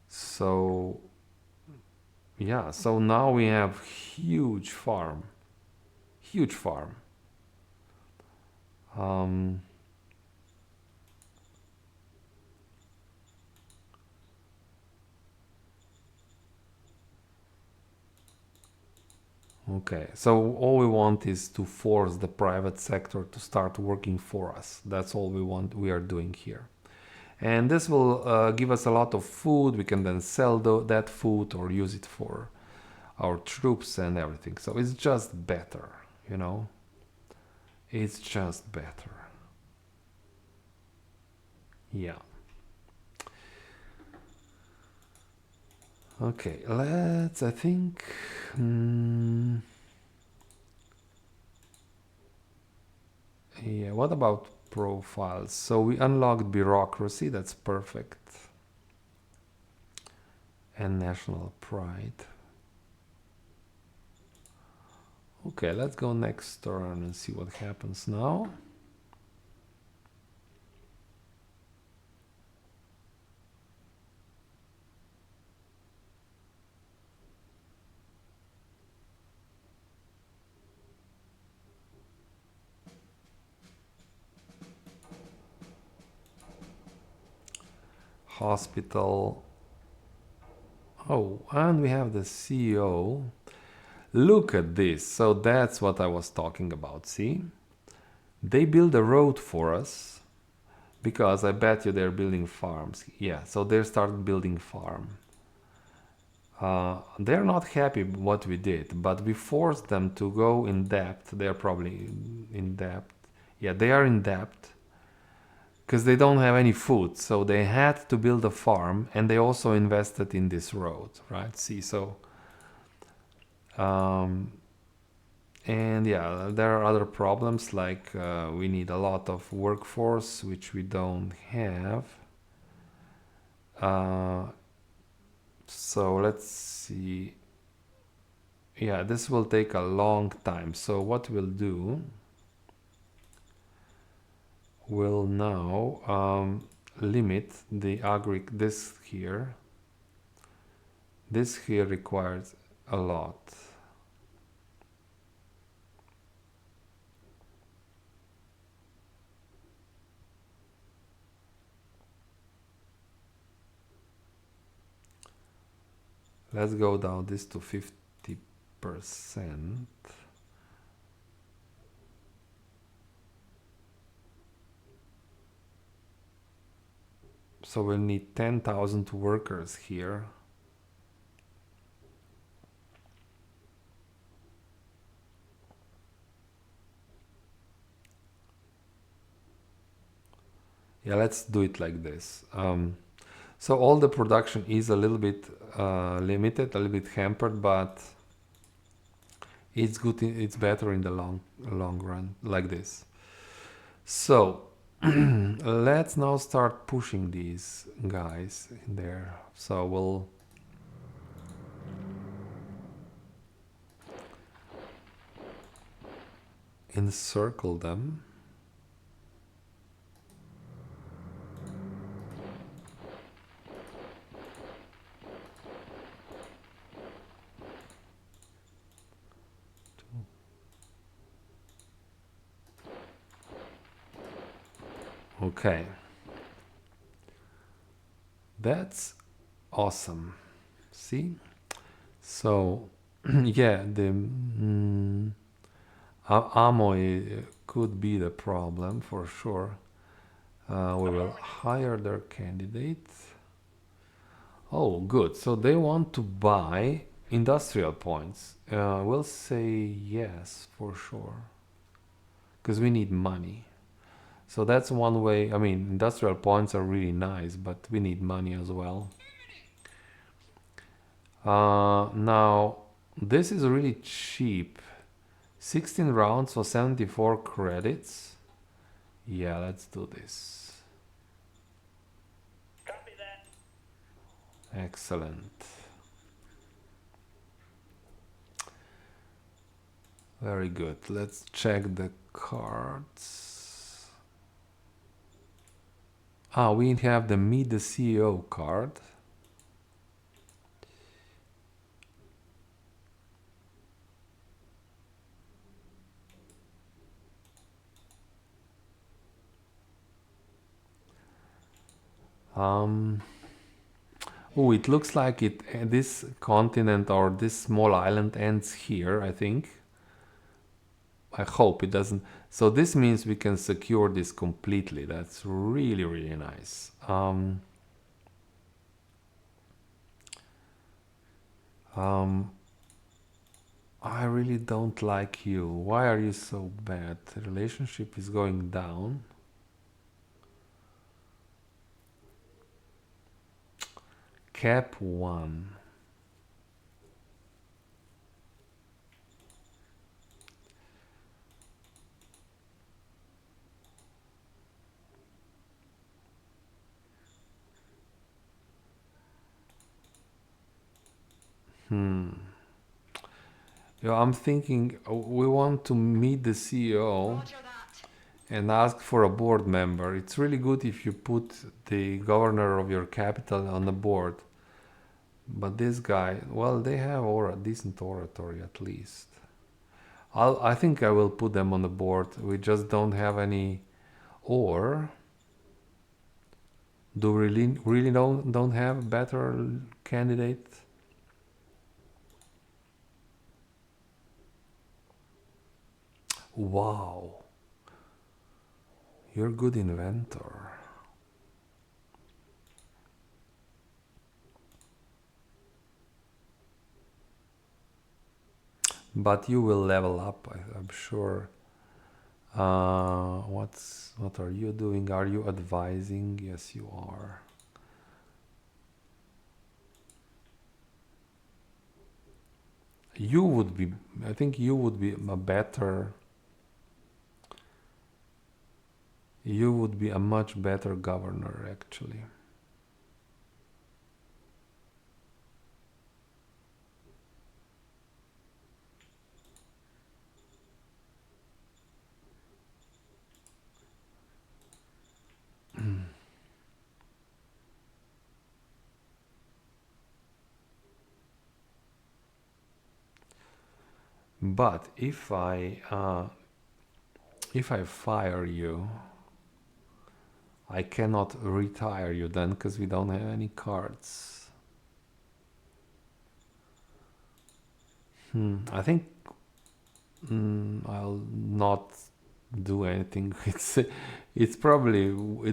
A: So yeah, so now we have huge farm. Huge farm. Okay, so all we want is to force the private sector to start working for us. That's all we are doing here. And this will give us a lot of food. We can then sell that food or use it for our troops and everything. So it's just better, you know? It's just better. Yeah. Okay, let's, I think... yeah, what about profiles? So we unlocked bureaucracy, that's perfect. And national pride. Okay, let's go next turn and see what happens now. Hospital. Oh, and we have the CEO. Look at this. So that's what I was talking about, see? They build a road for us because I bet you they're building farms. Yeah, so they started building farm. They're not happy with what we did, but we forced them to go in debt. They're probably in debt. Yeah, they are in debt because they don't have any food. So they had to build a farm, and they also invested in this road, right? See, so and yeah, there are other problems like we need a lot of workforce, which we don't have. So let's see. Yeah, this will take a long time. So what we'll do, we'll now limit the this here. This here requires a lot. Let's go down this to 50%. So we'll need 10,000 workers here. Yeah, let's do it like this. So all the production is a little bit limited, a little bit hampered, but it's good. It's better in the long run, like this. So let's now start pushing these guys in there. So we'll encircle them. Okay. That's awesome. See? So, yeah, the ammo could be the problem for sure. We will hire their candidate. Oh, good. So they want to buy industrial points. We'll say yes for sure. Because we need money. So that's one way. I mean, industrial points are really nice, but we need money as well. Now, this is really cheap. 16 rounds for 74 credits. Yeah, let's do this.
B: Copy that.
A: Excellent. Very good. Let's check the cards. Ah, we have the Meet the CEO card. Um, oh, it looks like this continent or this small island ends here, I think. I hope it doesn't. So this means we can secure this completely. That's really, really nice. I really don't like you. Why are you so bad? The relationship is going down. Cap 1. Yeah, I'm thinking we want to meet the CEO and ask for a board member. It's really good if you put the governor of your capital on the board. But this guy, well, they have decent oratory at least. I think I will put them on the board. We just don't have any. Or do we really don't have better candidate? Wow, you're a good inventor. But you will level up, I'm sure. What are you doing? Are you advising? Yes, you are. You would be. I think you would be a better. You would be a much better governor, actually. But if I fire you, I cannot retire you then because we don't have any cards. I think I'll not do anything. It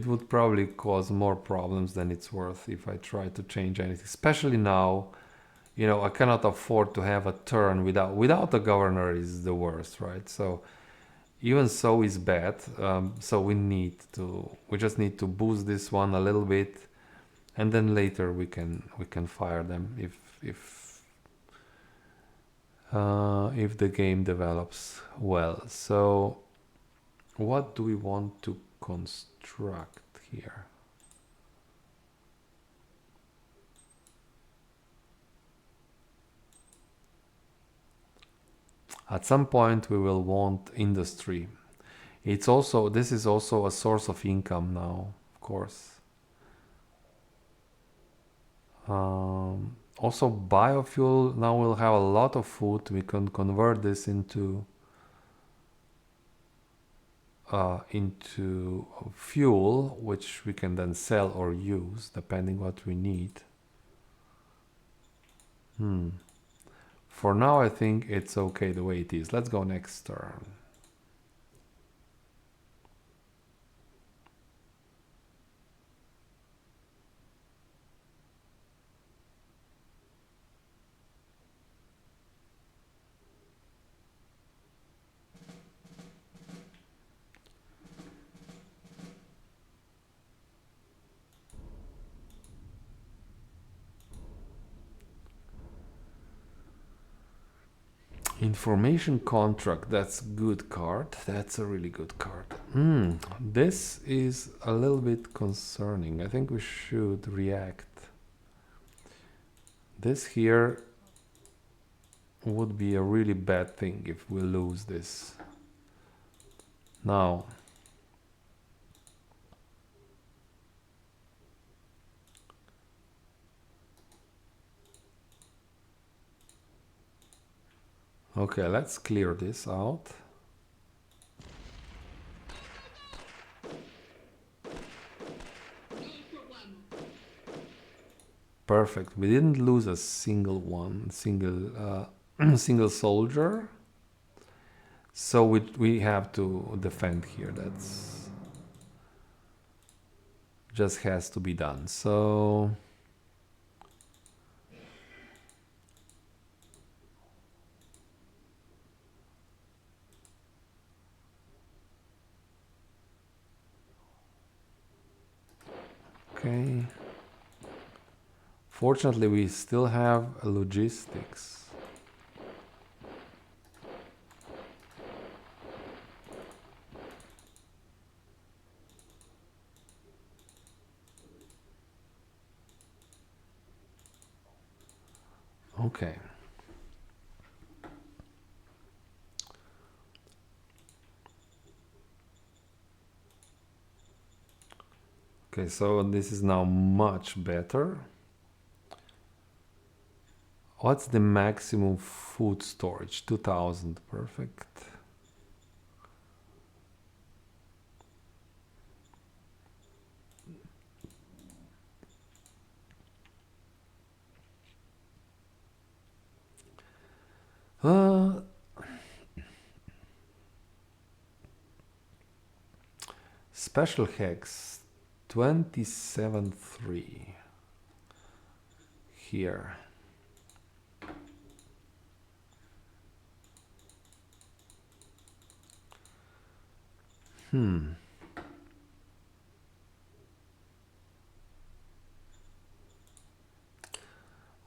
A: would probably cause more problems than it's worth if I try to change anything. Especially now, I cannot afford to have a turn without a governor is the worst, right? So even so is bad. So we just need to boost this one a little bit, and then later we can fire them if the game develops well. So what do we want to construct here? At some point we will want industry. This is also a source of income now, of course. Also biofuel, now we'll have a lot of food. We can convert this into fuel, which we can then sell or use depending what we need. For now I think it's okay the way it is. Let's go next turn. Information contract, that's good card. That's a really good card. This is a little bit concerning. I think we should react. This here would be a really bad thing if we lose this. Now, okay, let's clear this out.
C: No problemo.
A: Perfect. We didn't lose a single single soldier. So we have to defend here. That's just has to be done. So okay. Fortunately, we still have logistics. Okay. Okay, so this is now much better. What's the maximum food storage? 2000. Perfect. Uh, Special hex 27.3 here.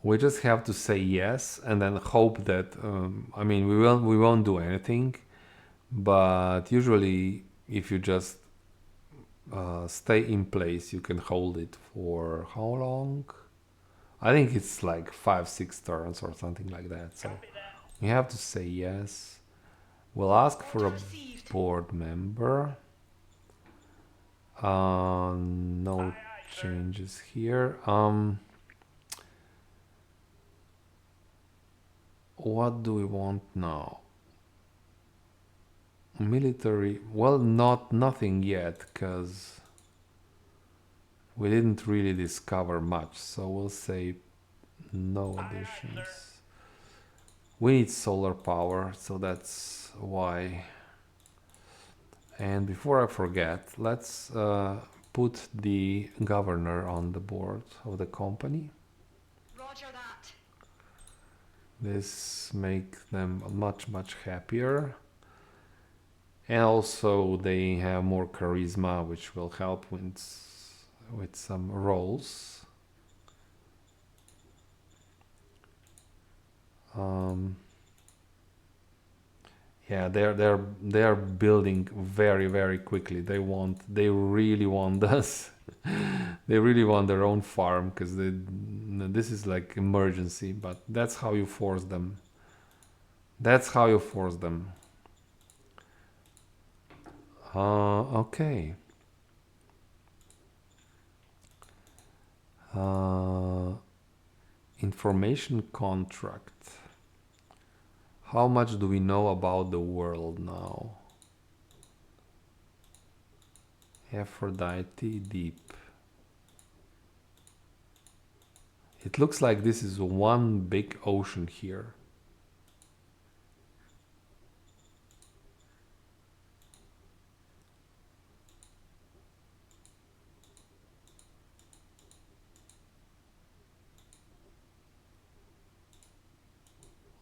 A: We just have to say yes and then hope that I mean we won't do anything, but usually if you just stay in place you can hold it for how long? I think it's like 5-6 turns or something like that. So
B: Copy that.
A: we have to say yes. We'll ask for
D: Order
A: a
D: received.
A: board member. No
B: Aye, aye, sir.
A: changes here. What do we want now? Military. Well, nothing yet, because we didn't really discover much. So we'll say no
B: Aye, aye,
A: additions.
B: sir.
A: We need solar power, so that's why. And before I forget, let's put the governor on the board of the company.
D: Roger that.
A: This makes them much happier. And also they have more charisma, which will help with some roles. Yeah, they're building very quickly. They really want us. They really want their own farm because this is like emergency. But that's how you force them. That's how you force them. Okay. Information contract. How much do we know about the world now? Aphrodite deep. It looks like this is one big ocean here.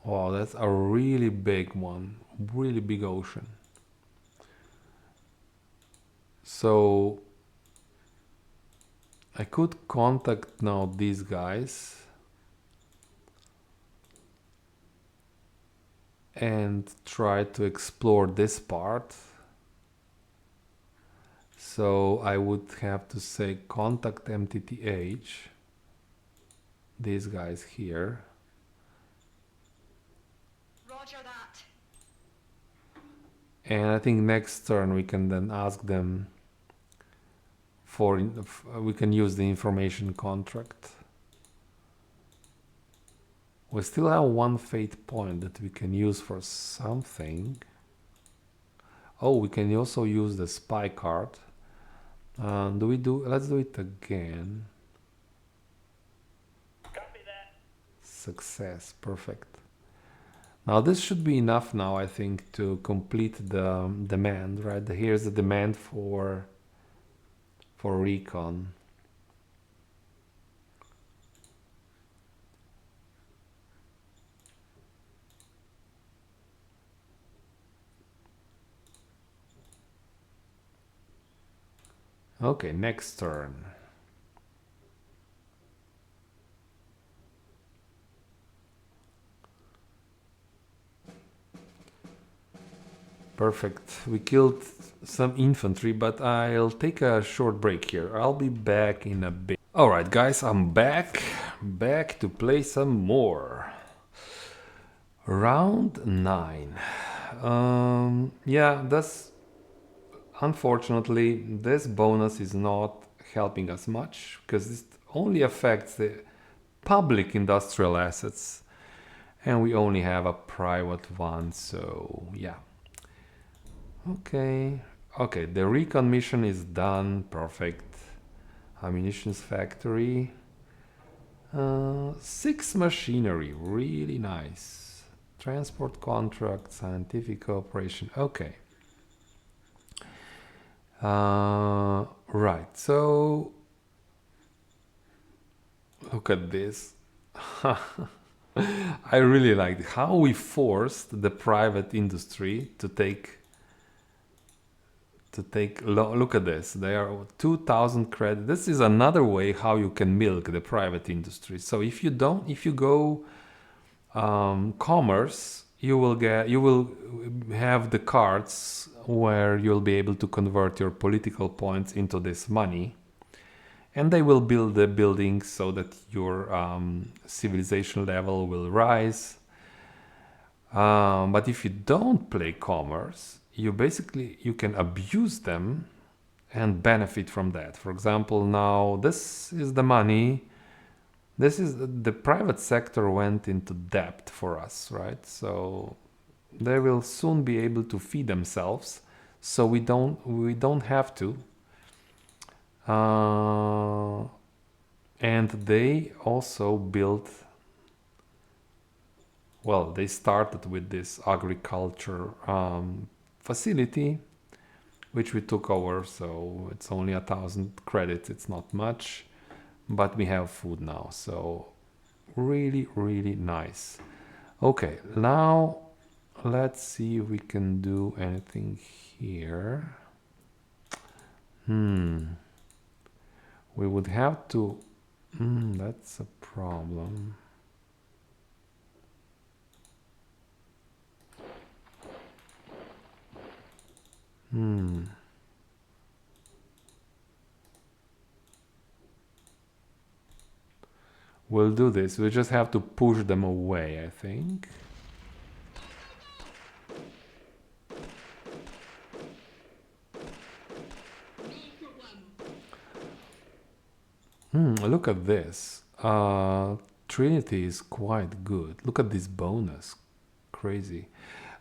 A: Wow, that's a really big one. Really big ocean. So I could contact now these guys and try to explore this part. So I would have to say contact MTTH, these guys here.
D: Roger that.
A: And I think next turn we can then ask them for, we can use the information contract. We still have one fate point that we can use for something. Oh, we can also use the spy card. Let's do it again.
B: Copy that.
A: Success, perfect. Now this should be enough now, I think, to complete the demand, right? Here's the demand for recon. Okay, next turn. Perfect. We killed some infantry, but I'll take a short break here. I'll be back in a bit. Alright guys, I'm back to play some more. Round 9. Yeah, that's unfortunately this bonus is not helping us much because it only affects the public industrial assets and we only have a private one, so yeah. Okay, the recon mission is done, perfect. Ammunitions factory. 6 machinery, really nice. Transport contract, scientific cooperation, okay. Right, so look at this. I really liked how we forced the private industry to take look at this. They are 2,000 credit. This is another way how you can milk the private industry. So if you go commerce, you will have the cards where you'll be able to convert your political points into this money, and they will build the buildings so that your civilization level will rise. But if you don't play commerce, you can abuse them and benefit from that. For example, now this is the money. This is the private sector went into debt for us, right? So they will soon be able to feed themselves. So we don't have to. And they also built. Well, they started with this agriculture facility, which we took over, so it's only 1,000 credits, it's not much, but we have food now, so really, really nice. Okay, now let's see if we can do anything here. We would have to... that's a problem. We'll do this. We just have to push them away, I think. Look at this. Trinity is quite good. Look at this bonus. Crazy.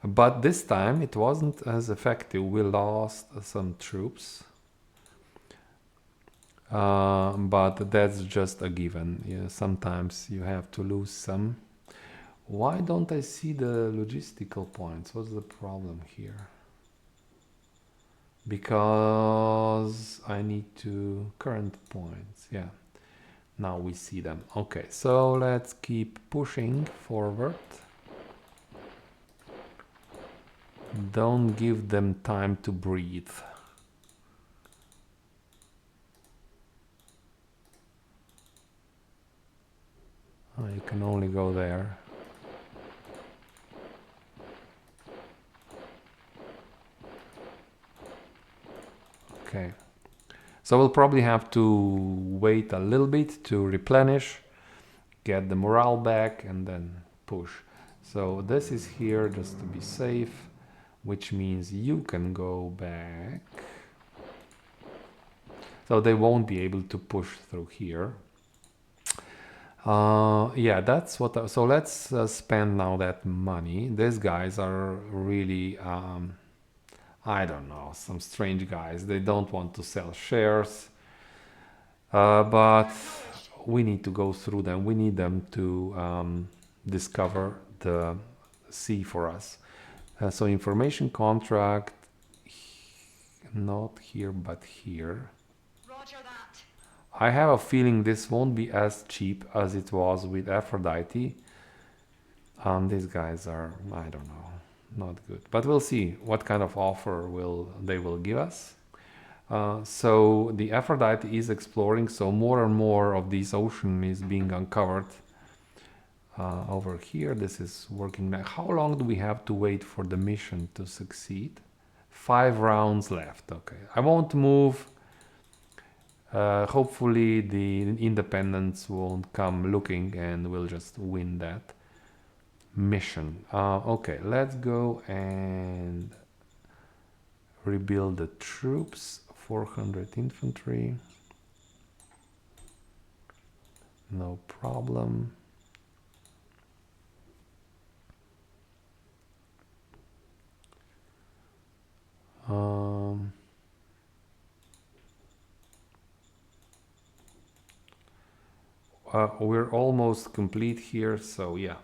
A: But this time it wasn't as effective. We lost some troops. But that's just a given. Yeah, sometimes you have to lose some. Why don't I see the logistical points? What's the problem here? Because I need to current points. Yeah, now we see them. Okay, so let's keep pushing forward. Don't give them time to breathe. Oh, you can only go there. Okay. So we'll probably have to wait a little bit to replenish, get the morale back, and then push. So this is here just to be safe, which means you can go back. So they won't be able to push through here. Yeah, that's what. So let's spend now that money. These guys are really, I don't know, some strange guys. They don't want to sell shares, but we need to go through them. We need them to discover the sea for us. So information contract, not here, but here.
D: Roger that.
A: I have a feeling this won't be as cheap as it was with Aphrodite. These guys are, I don't know, not good. But we'll see what kind of offer they will give us. So the Aphrodite is exploring, so more and more of this ocean is being uncovered. Over here, this is working now. How long do we have to wait for the mission to succeed? 5 rounds left. Okay, I won't move. Hopefully the independents won't come looking and we'll just win that mission. Okay, let's go and rebuild the troops. 400 infantry. No problem. We're almost complete here, so yeah.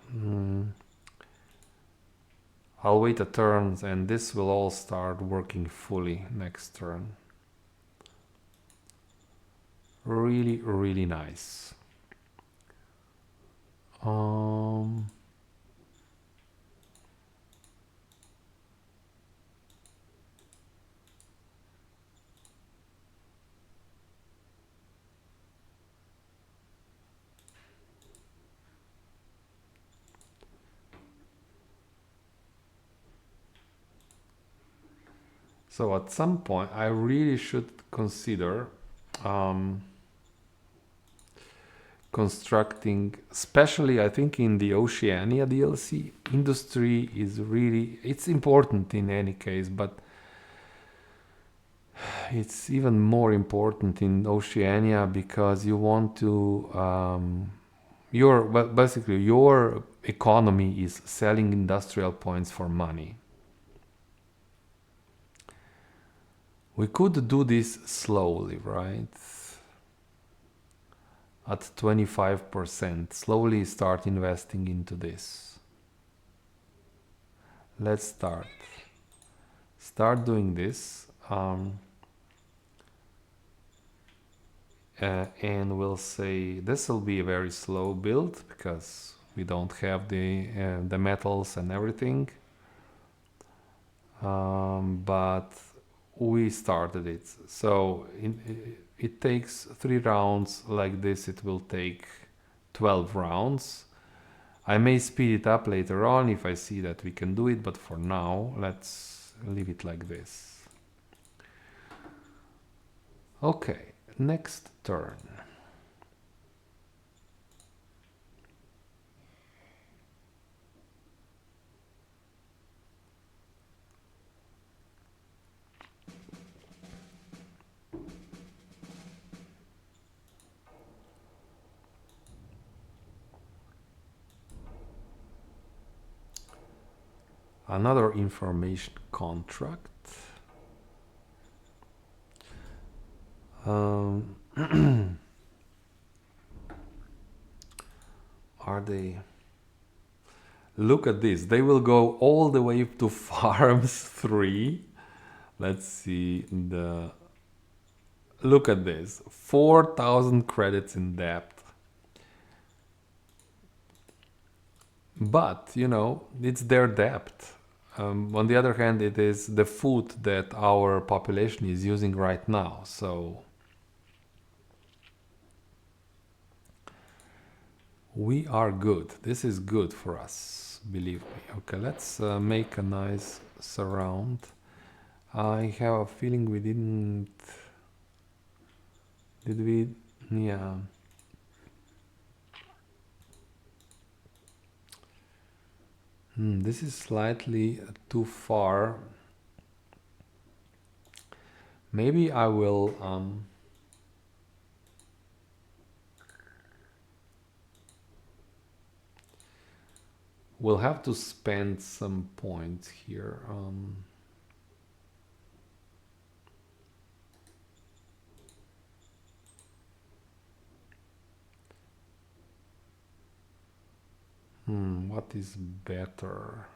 A: I'll wait a turn and this will all start working fully next turn. Really, really nice. So at some point, I really should consider constructing, especially I think in the Oceania DLC, industry is really, it's important in any case, but it's even more important in Oceania because you want to, well, basically your economy is selling industrial points for money. We could do this slowly, right? At 25%, slowly start investing into this. Let's start doing this, and we'll say this will be a very slow build because we don't have the metals and everything, but we started it. So it takes 3 rounds like this. It will take 12 rounds. I may speed it up later on if I see that we can do it, but for now, let's leave it like this. Okay, next turn. Another information contract. Are they? Look at this. They will go all the way to farms 3. Let's see the. Look at this. 4,000 credits in debt. But, you know, it's their debt. On the other hand, it is the food that our population is using right now. So we are good. This is good for us, believe me. Okay, let's make a nice surround. I have a feeling we didn't... Did we? Yeah. This is slightly too far. Maybe I will we'll have to spend some points here. What is better?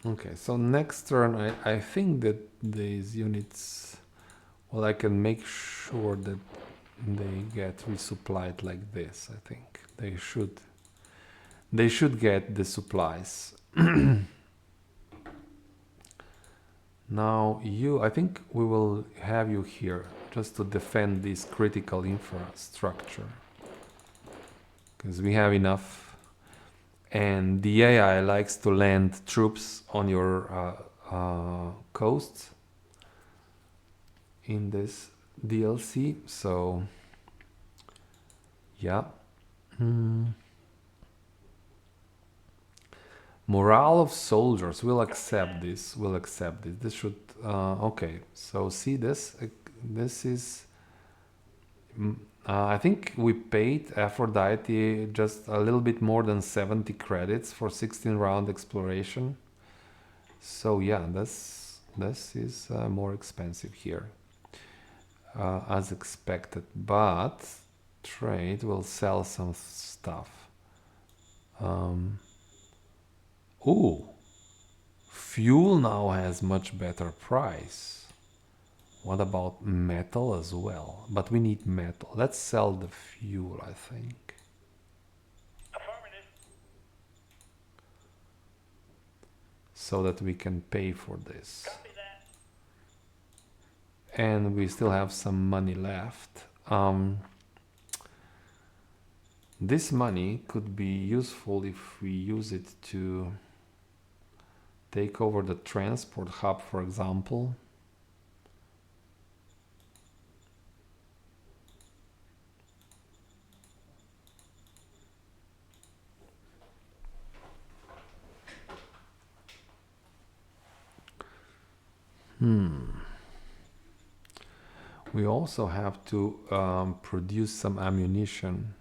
A: Okay, so next turn I think that these units, well, I can make sure that they get resupplied like this. I think they should get the supplies. Now you, I think we will have you here just to defend this critical infrastructure because we have enough, and the AI likes to land troops on your coast in this DLC. So yeah. Morale of soldiers. We'll accept this. We'll accept this. This should. Okay. So see this. This is. I think we paid Aphrodite just a little bit more than 70 credits for 16 round exploration. So yeah, this is more expensive here, as expected. But trade will sell some stuff. Ooh. Fuel now has much better price. What about metal as well? But we need metal. Let's sell the fuel, I think.
B: Affirmative.
A: So that we can pay for this.
B: Copy that.
A: And we still have some money left. This money could be useful if we use it to take over the transport hub, for example. We also have to produce some ammunition.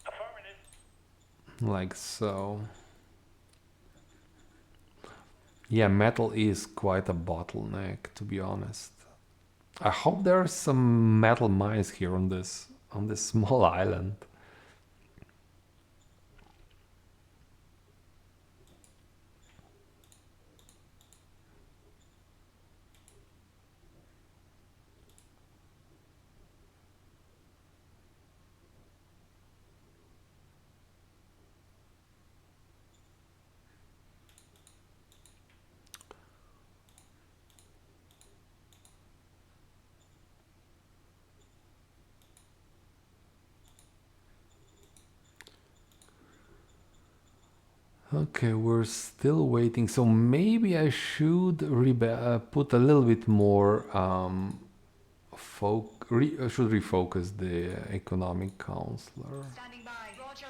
B: Affirmative.
A: Like so. Yeah, metal is quite a bottleneck, to be honest. I hope there are some metal mines here on this small island. Okay, we're still waiting. So maybe I should put a little bit more should refocus the economic counselor.
D: Standing by. Roger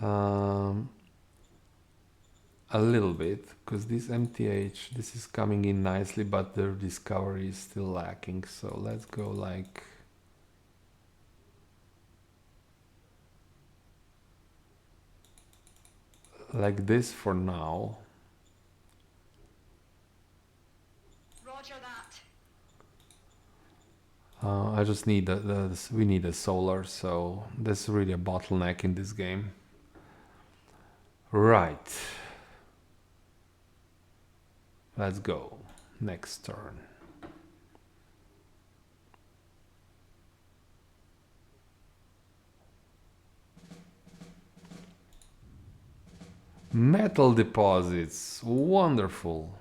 D: that.
A: Um, a little bit, because this MTH, this is coming in nicely, but the discovery is still lacking. So let's go like this for now.
D: Roger that.
A: I just need we need a solar, so that's really a bottleneck in this game. Right. Let's go. Next turn. Metal deposits. Wonderful.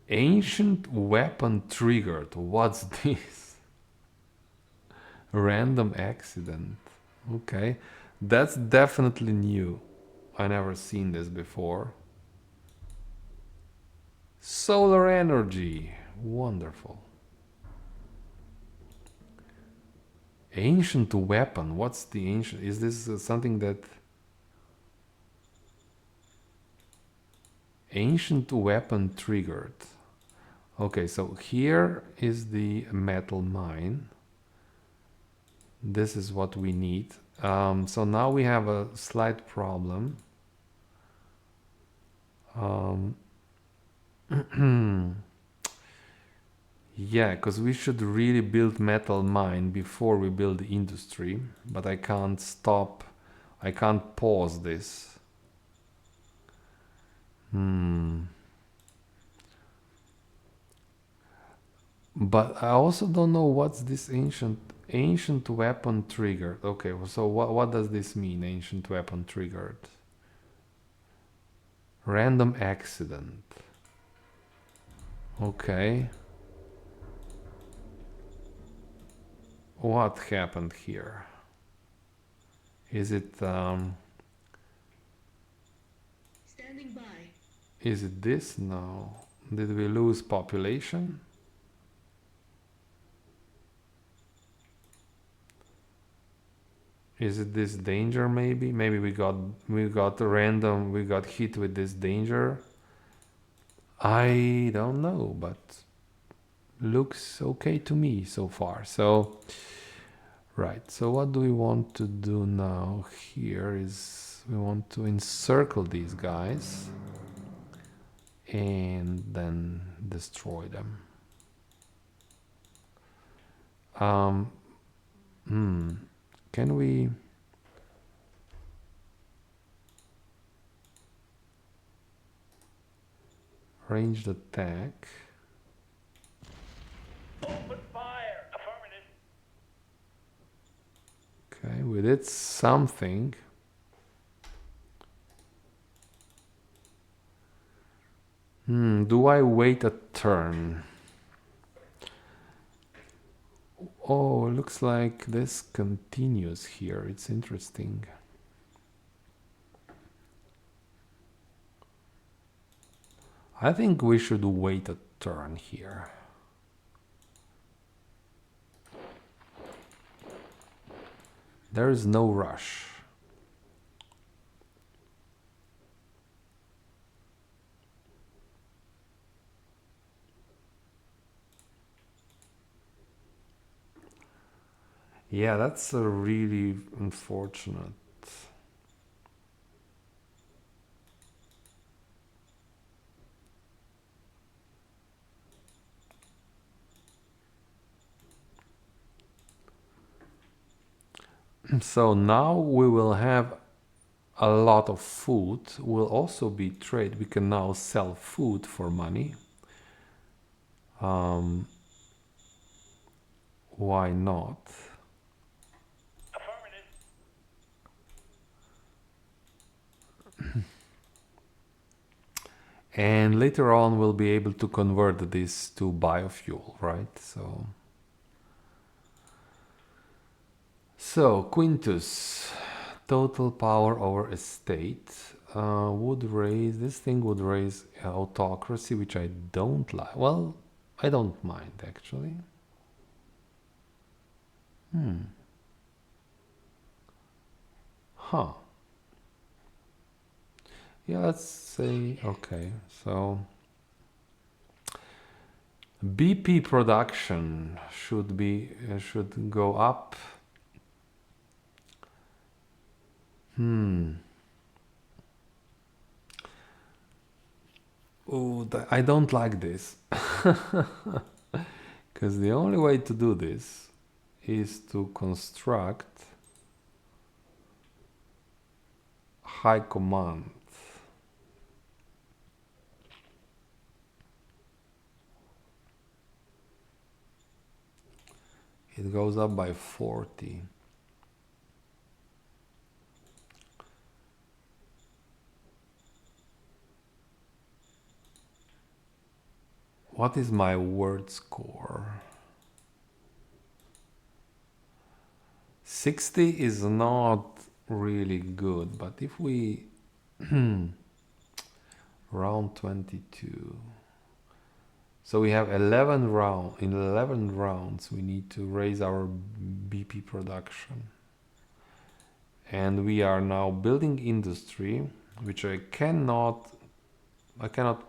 A: Ancient weapon triggered. What's this? Random accident. Okay. That's definitely new. I never seen this before. Solar energy. Wonderful. Ancient weapon. What's the ancient? Is this something that... Ancient weapon triggered. Okay, so here is the metal mine. This is what we need. So now we have a slight problem. Yeah, because we should really build metal mine before we build the industry. But I can't stop. I can't pause this. But I also don't know what's this ancient weapon triggered. Okay, so what does this mean, ancient weapon triggered? Random accident. Okay. What happened here? Is it
C: Standing by.
A: is it this? No. Did we lose population? Is it this danger maybe? Maybe we got random, we got hit with this danger. I don't know, but looks okay to me so far. So right, so what do we want to do now? Here is we want to encircle these guys and then destroy them. Can we... Ranged attack.
B: Open fire. Affirmative.
A: Okay, we did something. Do I wait a turn? Oh, looks like this continues here. It's interesting. I think we should wait a turn here. There is no rush. Yeah, that's a really unfortunate. So now we will have a lot of food. Will also be trade. We can now sell food for money. Why not?
B: Affirmative.
A: And later on we'll be able to convert this to biofuel, right? So Quintus, total power over estate, would raise, this thing would raise autocracy, which I don't like. Well, I don't mind actually. Huh. Yeah, let's say, okay, so BP production should go up. Oh, I don't like this. Because the only way to do this is to construct high command. It goes up by 40. What is my word score? 60 is not really good, but if we round 22, so we have 11 round. In 11 rounds we need to raise our BP production, and we are now building industry, which I cannot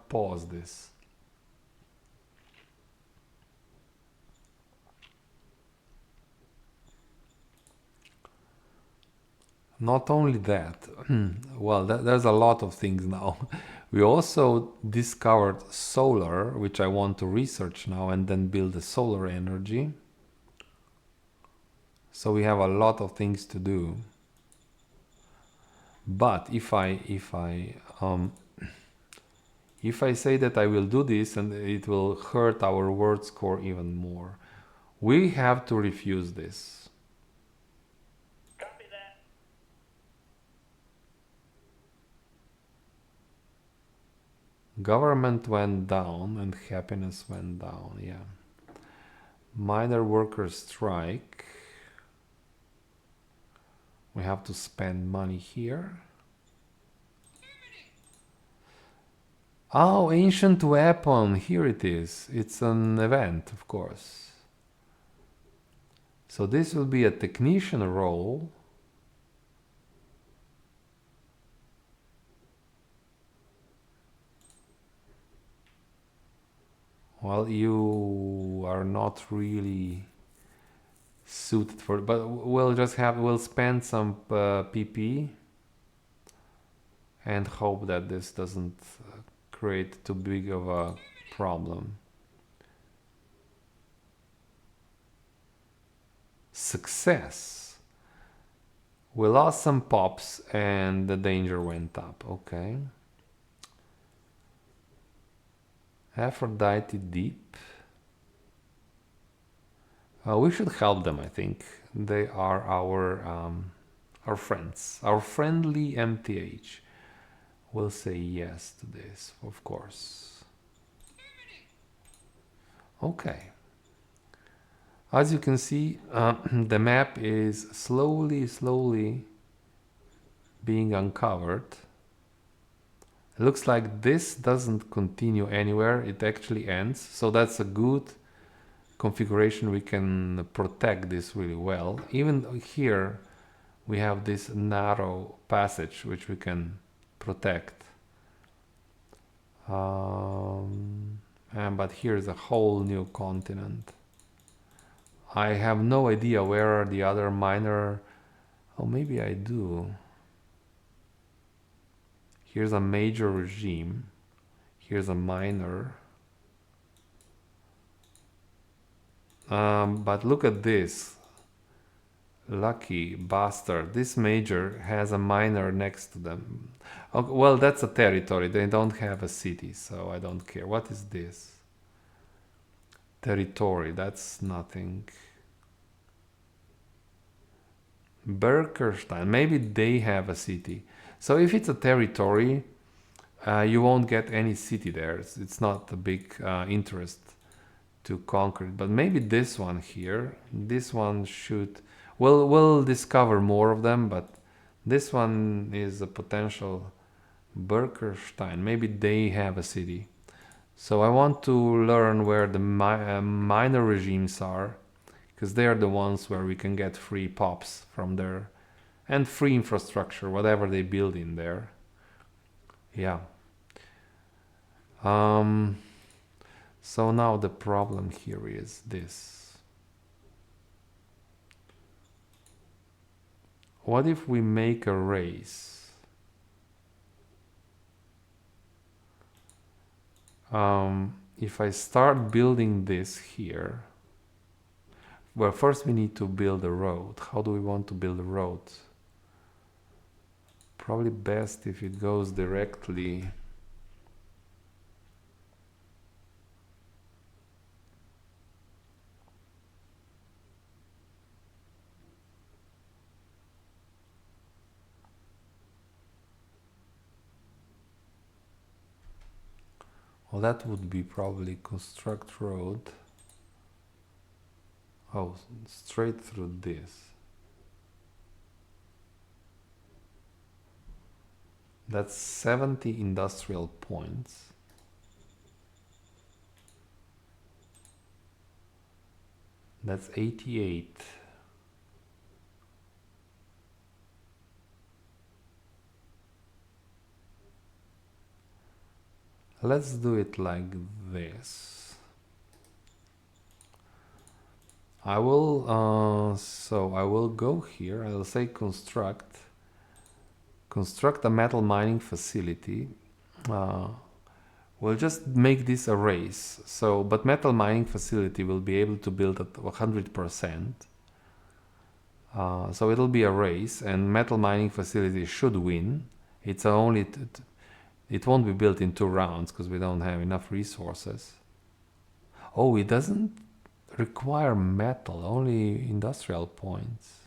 A: pause this. Not only that, well, there's a lot of things now. We also discovered solar, which I want to research now and then build the solar energy. So we have a lot of things to do. But if I say that I will do this, and it will hurt our word score even more, we have to refuse this.
B: Copy that.
A: Government went down and happiness went down, yeah. Minor workers strike. We have to spend money here. Oh, ancient weapon, here it is. It's an event, of course. So this will be a technician role. Well, you are not really suited for it, but we'll spend some PP and hope that this doesn't create too big of a problem. Success. We lost some pops and the danger went up. Okay. Aphrodite deep. We should help them, I think. They are our friends. Our friendly MTH. We'll say yes to this, of course. Okay. As you can see, the map is slowly being uncovered. It looks like this doesn't continue anywhere, it actually ends, so that's a good configuration. We can protect this really well. Even here we have this narrow passage which we can protect. But here's a whole new continent. I have no idea where are the other minor... Oh, maybe I do. Here's a major regime. Here's a minor. But look at this. Lucky bastard. This major has a minor next to them. Okay, well, that's a territory. They don't have a city, so I don't care. What is this? Territory. That's nothing. Berkerstein. Maybe they have a city. So if it's a territory, you won't get any city there. It's not a big interest to conquer it. But maybe this one here, this one should... We'll discover more of them, but this one is a potential Berkerstein. Maybe they have a city. So I want to learn where the minor regimes are, because they are the ones where we can get free pops from there and free infrastructure, whatever they build in there. Yeah. So now the problem here is this. What if we make a race? If I start building this here, well, first we need to build a road. How do we want to build a road? Probably best if it goes directly. Well, that would be probably construct road. Oh, straight through this. That's 70 industrial points. That's 88. Let's do it like this. I will, so I will go here. I'll say construct a metal mining facility. We'll just make this a race. So, but metal mining facility will be able to build at 100%. So it'll be a race, and metal mining facility should win. It's only it won't be built in 2 rounds because we don't have enough resources. Oh, it doesn't require metal, only industrial points.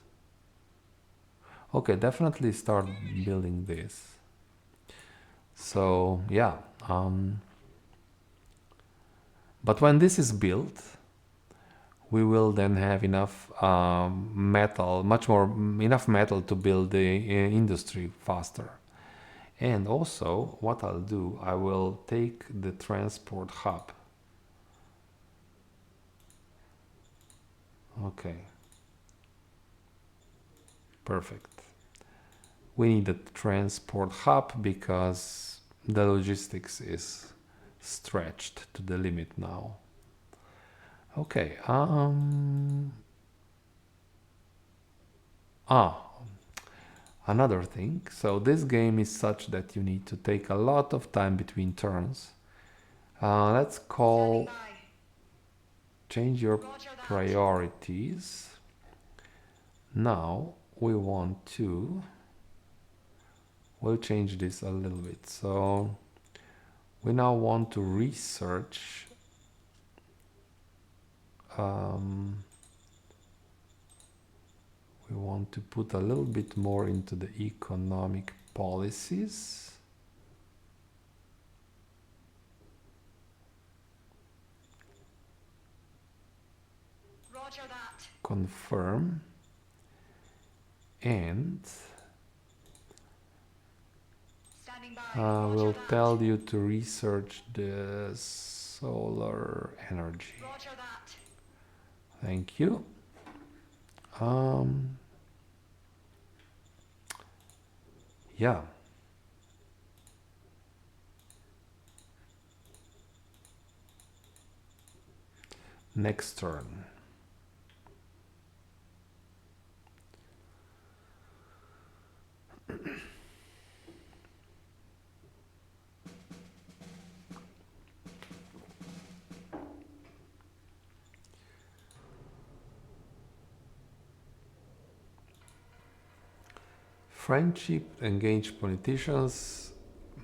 A: Okay, definitely start building this. So yeah, but when this is built, we will then have enough metal, enough metal to build the industry faster. And also, what I'll do, I will take the transport hub. Okay. Perfect. We need a transport hub because the logistics is stretched to the limit now. Okay. Another thing. So this game is such that you need to take a lot of time between turns. Let's call change your priorities. Now we want to, we'll change this a little bit. So we now want to research we want to put a little bit more into the economic policies.
D: Roger that.
A: Confirm. And
D: Standing by.
A: we'll tell you to research the solar energy.
D: Roger that.
A: Thank you. Yeah. Next turn. Friendship, engage politicians,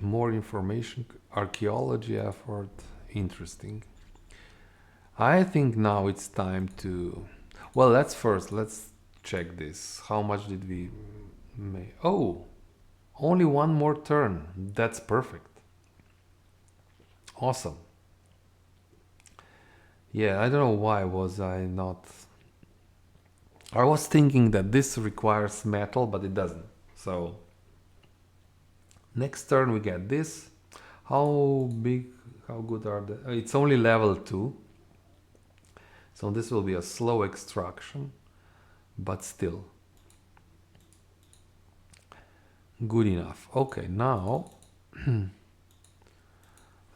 A: more information, archaeology effort, interesting. I think now it's time to, well, let's check this. How much did we make? Oh, only one more turn. That's perfect. Awesome. Yeah, I don't know why was I not, I was thinking that this requires metal, but it doesn't. So next turn we get this. How big, how good are the... It's only level 2. So this will be a slow extraction, but still good enough. Okay, now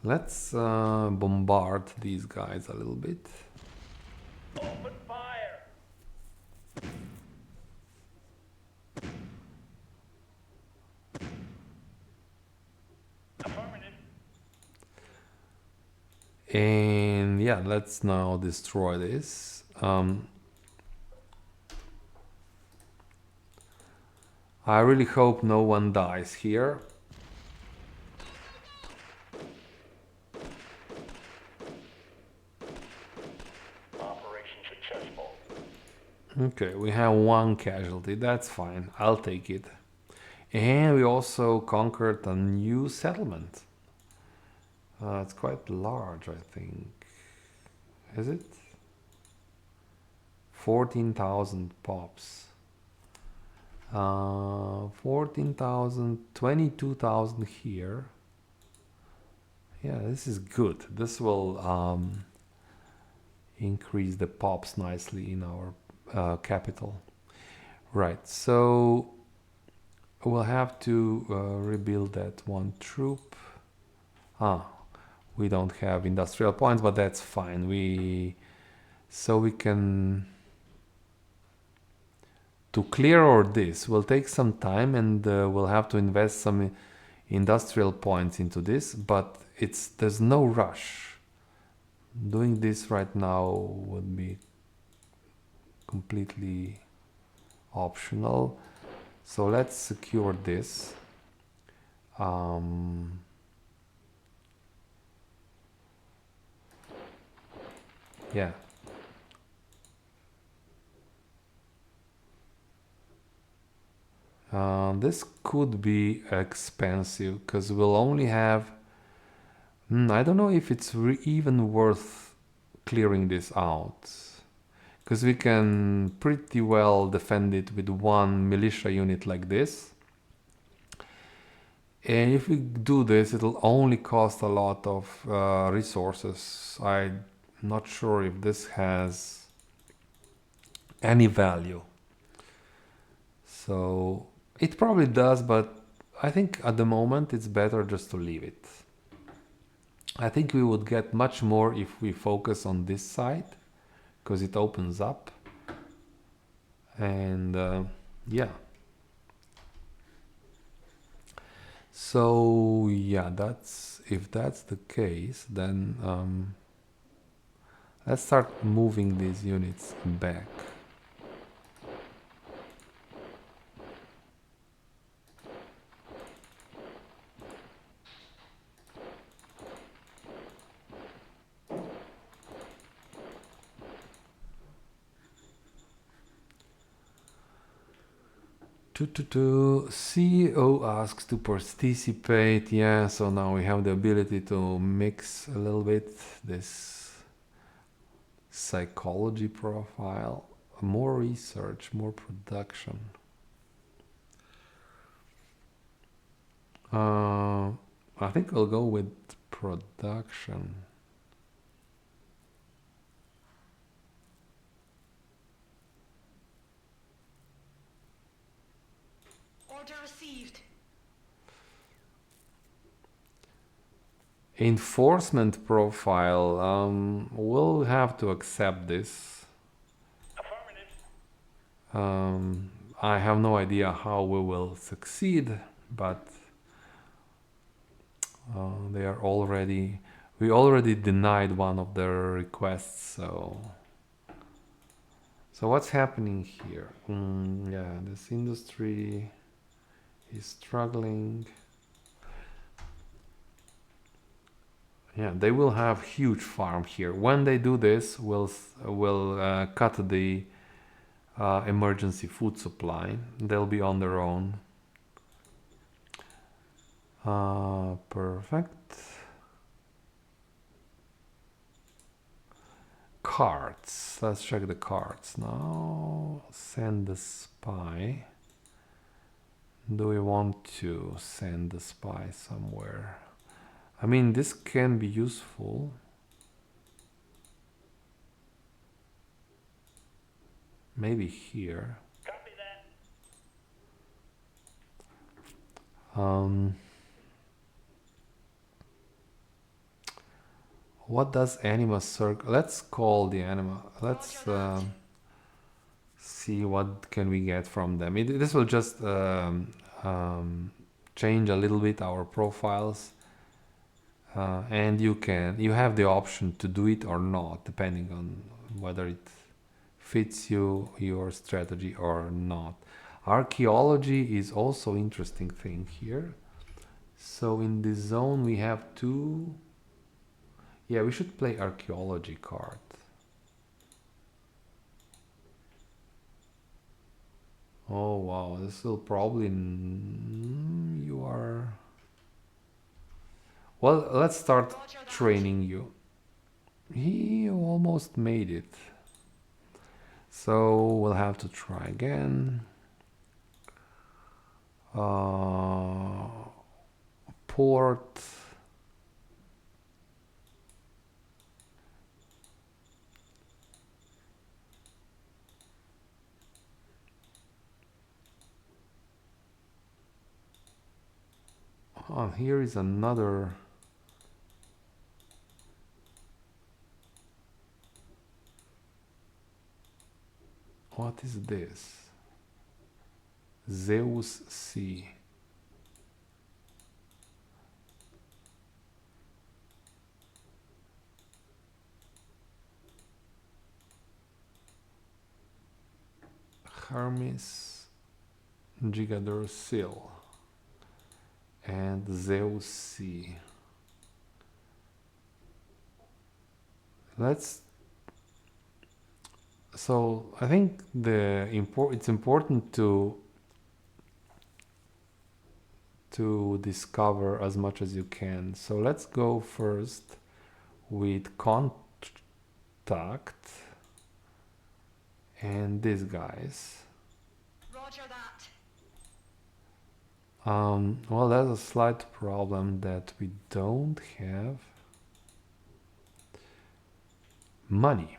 A: let's bombard these guys a little bit.
B: Open fire. Affirmative.
A: And yeah, let's now destroy this. I really hope no one dies here.
B: Operation successful.
A: Okay, we have 1 casualty. That's fine. I'll take it. And we also conquered a new settlement. It's quite large, I think. Is it? 14,000 pops. 14,000, 22,000 here. Yeah, this is good. This will increase the pops nicely in our capital. Right, so we'll have to rebuild that one troop. We don't have industrial points, but that's fine. We can to clear all this will take some time, and we'll have to invest some industrial points into this, but there's no rush. Doing this right now would be completely optional. So let's secure this. Yeah. This could be expensive because we'll only have. I don't know if it's even worth clearing this out, because we can pretty well defend it with one militia unit like this. And if we do this, it'll only cost a lot of resources. I'm not sure if this has any value. So it probably does, but I think at the moment it's better just to leave it. I think we would get much more if we focus on this side, because it opens up. And yeah. So yeah, if that's the case, then let's start moving these units back. CEO asks to participate. Yeah, so now we have the ability to mix a little bit this psychology profile, more research, more production. I think I'll go with production.
D: Order received.
A: Enforcement profile. We'll have to accept this.
B: Affirmative.
A: I have no idea how we will succeed, but we already denied one of their requests, so what's happening here? Yeah, this industry is struggling. Yeah, they will have huge farm here. When they do this, we'll cut the emergency food supply. They'll be on their own. Perfect. Cards. Let's check the cards now. Send the spy. Do we want to send the spy somewhere? I mean, this can be useful. Maybe here.
B: Copy that.
A: What does anima circle? Let's call the anima. Let's see what can we get from them. This will just change a little bit our profiles, and you have the option to do it or not, depending on whether it fits your strategy or not. Archaeology is also interesting thing here. So in this zone we have two. Yeah, we should play archaeology card. Oh wow, this will probably you are. Well, let's start
D: Roger that.
A: training you. He almost made it. So we'll have to try again. Port. Oh, here is another. What is this? Zeus C. Hermes Gigador Seal and Zeus C. Let's. So I think it's important to discover as much as you can. So let's go first with contact and these guys.
D: Roger that.
A: Well, there's a slight problem that we don't have money.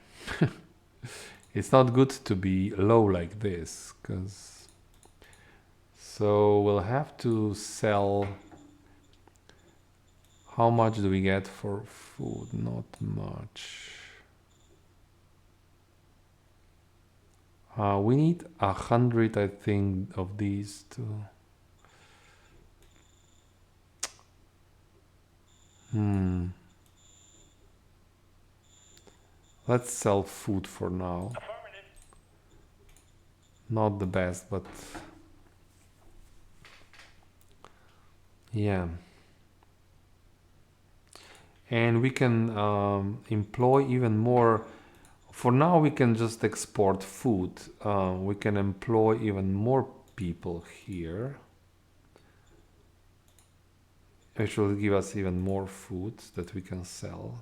A: It's not good to be low like this, because so we'll have to sell. How much do we get for food? Not much. We need 100, I think, of these two. Let's sell food for now.
B: Affirmative.
A: Not the best, but yeah. And we can employ even more. For now, we can just export food. We can employ even more people here, which will give us even more food that we can sell,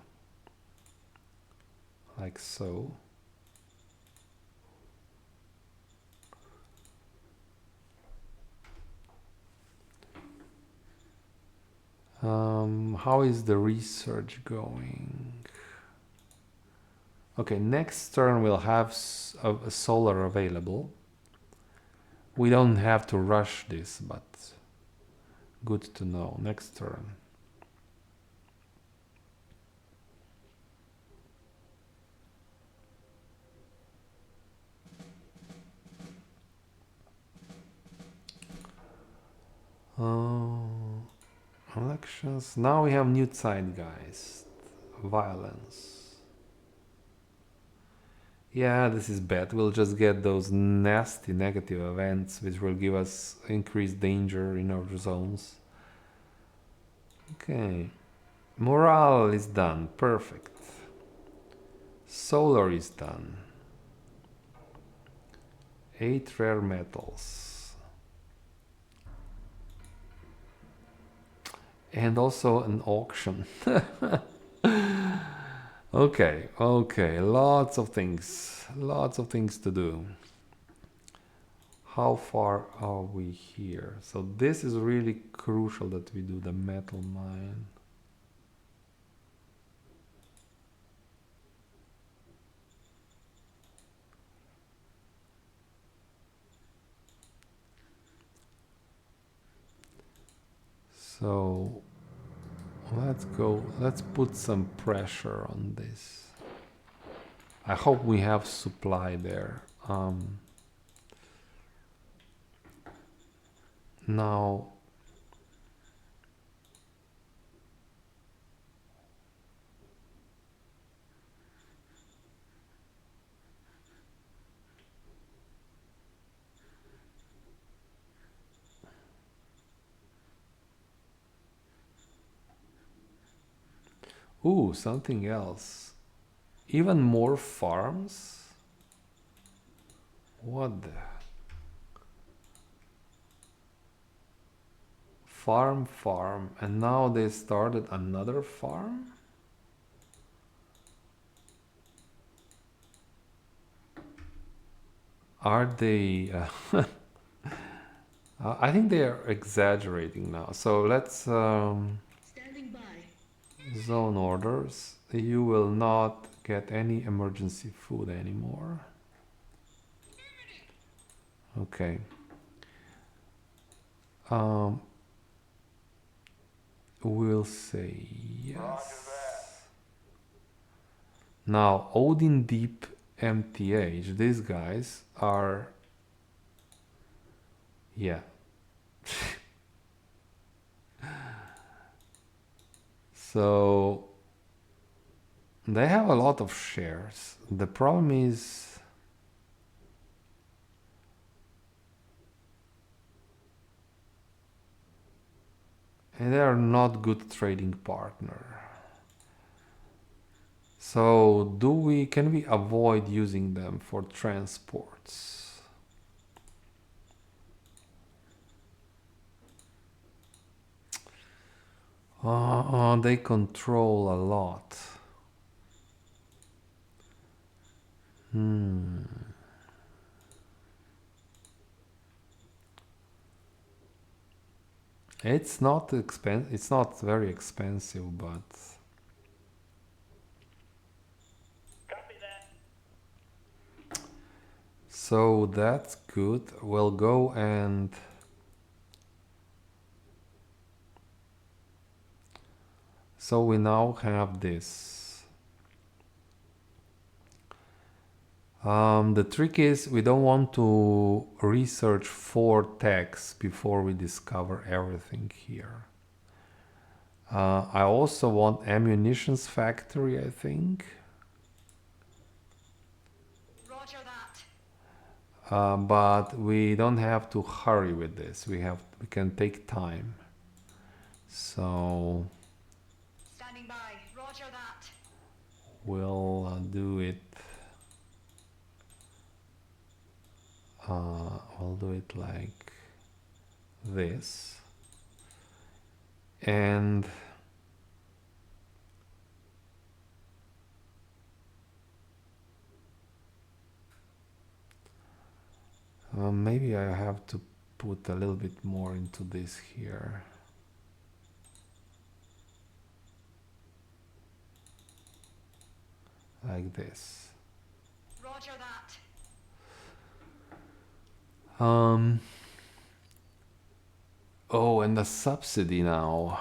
A: like so. How is the research going? Okay, next turn we'll have a solar available. We don't have to rush this, but good to know. Next turn. Elections. Now we have new zeitgeist. Violence. Yeah, this is bad. We'll just get those nasty negative events which will give us increased danger in our zones. Okay. Morale is done. Perfect. Solar is done. 8 rare metals. And also an auction. Okay, lots of things to do. How far are we here? So this is really crucial that we do the metal mine. So let's put some pressure on this. I hope we have supply there. Now ooh, something else. Even more farms? What the farm, and now they started another farm. Are they? I think they are exaggerating now. So let's
C: Standing by.
A: zone orders. You will not get any emergency food anymore. Okay. Um, we'll say yes. Now, Odin Deep MTH, these guys are, yeah. So, they have a lot of shares. The problem is, they are not good trading partner. So, can we avoid using them for transports? They control a lot. It's not It's not very expensive, but
B: Copy that.
A: so that's good. We'll go and so we now have this. The trick is we don't want to research 4 techs before we discover everything here. I also want ammunitions factory, I think.
D: Roger that.
A: But we don't have to hurry with this. We can take time. So
D: Standing by. Roger that.
A: we'll do it. We'll do it like this, and maybe I have to put a little bit more into this here. Like this.
D: Roger that.
A: Oh, and the subsidy now.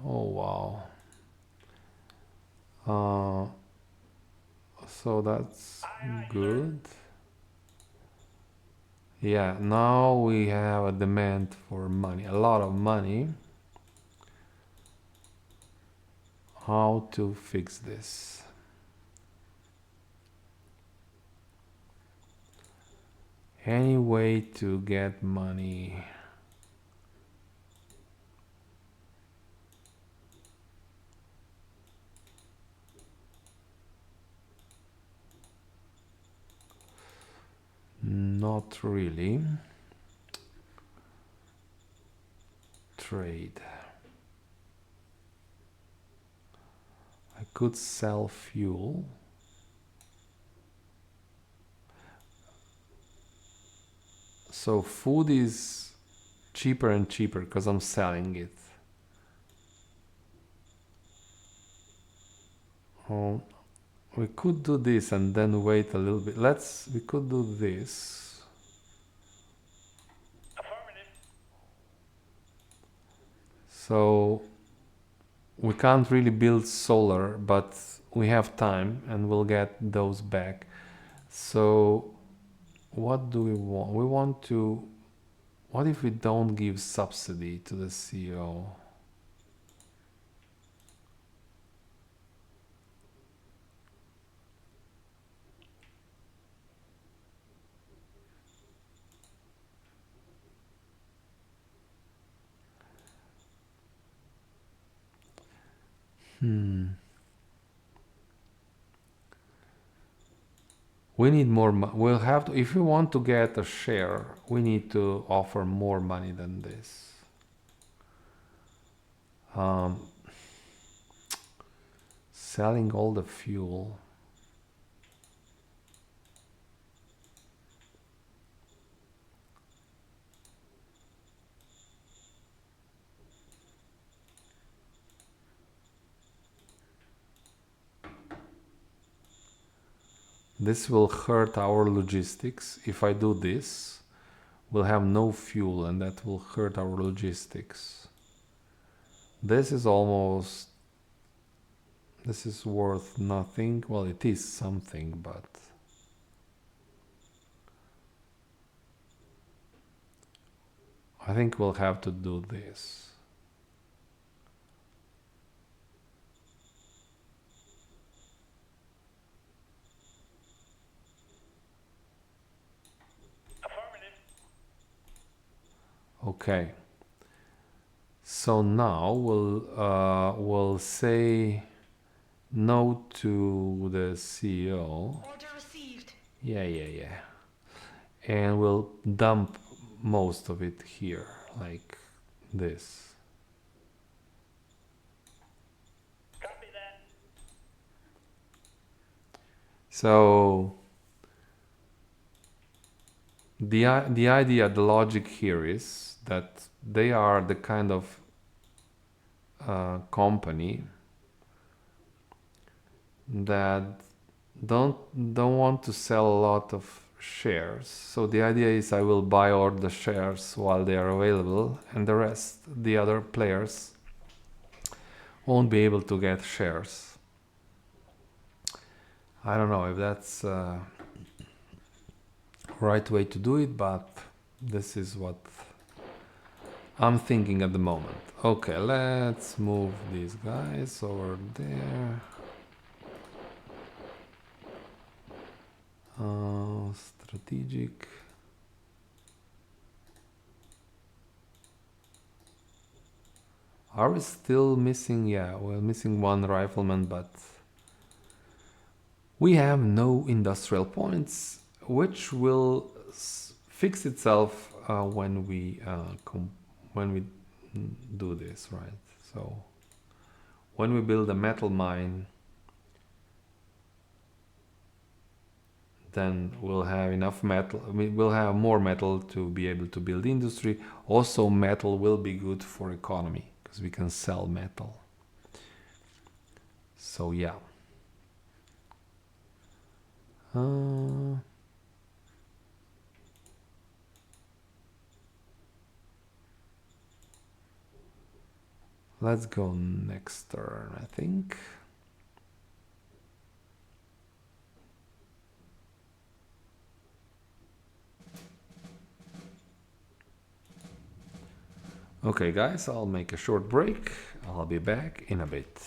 A: Oh, wow. So that's good. Yeah, now we have a demand for money, a lot of money. How to fix this? Any way to get money? Not really. Trade. I could sell fuel. So food is cheaper and cheaper because I'm selling it. Oh, we could do this and then wait a little bit. We could do this.
B: Affirmative.
A: So we can't really build solar, but we have time and we'll get those back. So what do we want? We want to, what if we don't give subsidy to the CEO? We need more we'll have to, if we want to get a share, we need to offer more money than this. Um, selling all the fuel. This will hurt our logistics. If I do this, we'll have no fuel and that will hurt our logistics. This is almost... This is worth nothing. Well, it is something, but... I think we'll have to do this.
B: Affirmative.
A: Okay. So now we'll say no to the CEO.
D: Order received.
A: Yeah. And we'll dump most of it here, like this.
B: Copy that.
A: So the idea, the logic here is that they are the kind of company that don't want to sell a lot of shares. So the idea is I will buy all the shares while they are available, and the rest, the other players, won't be able to get shares. I don't know if that's right way to do it, but this is what I'm thinking at the moment. Okay, let's move these guys over there. Strategic. Are we still missing? Yeah, we're missing one rifleman, but we have no industrial points, which will fix itself when we do this, right? So when we build a metal mine, then we'll have enough metal. I mean, we'll have more metal to be able to build industry. Also, metal will be good for economy because we can sell metal. So yeah. Let's go next turn, I think. Okay, guys, I'll make a short break. I'll be back in a bit.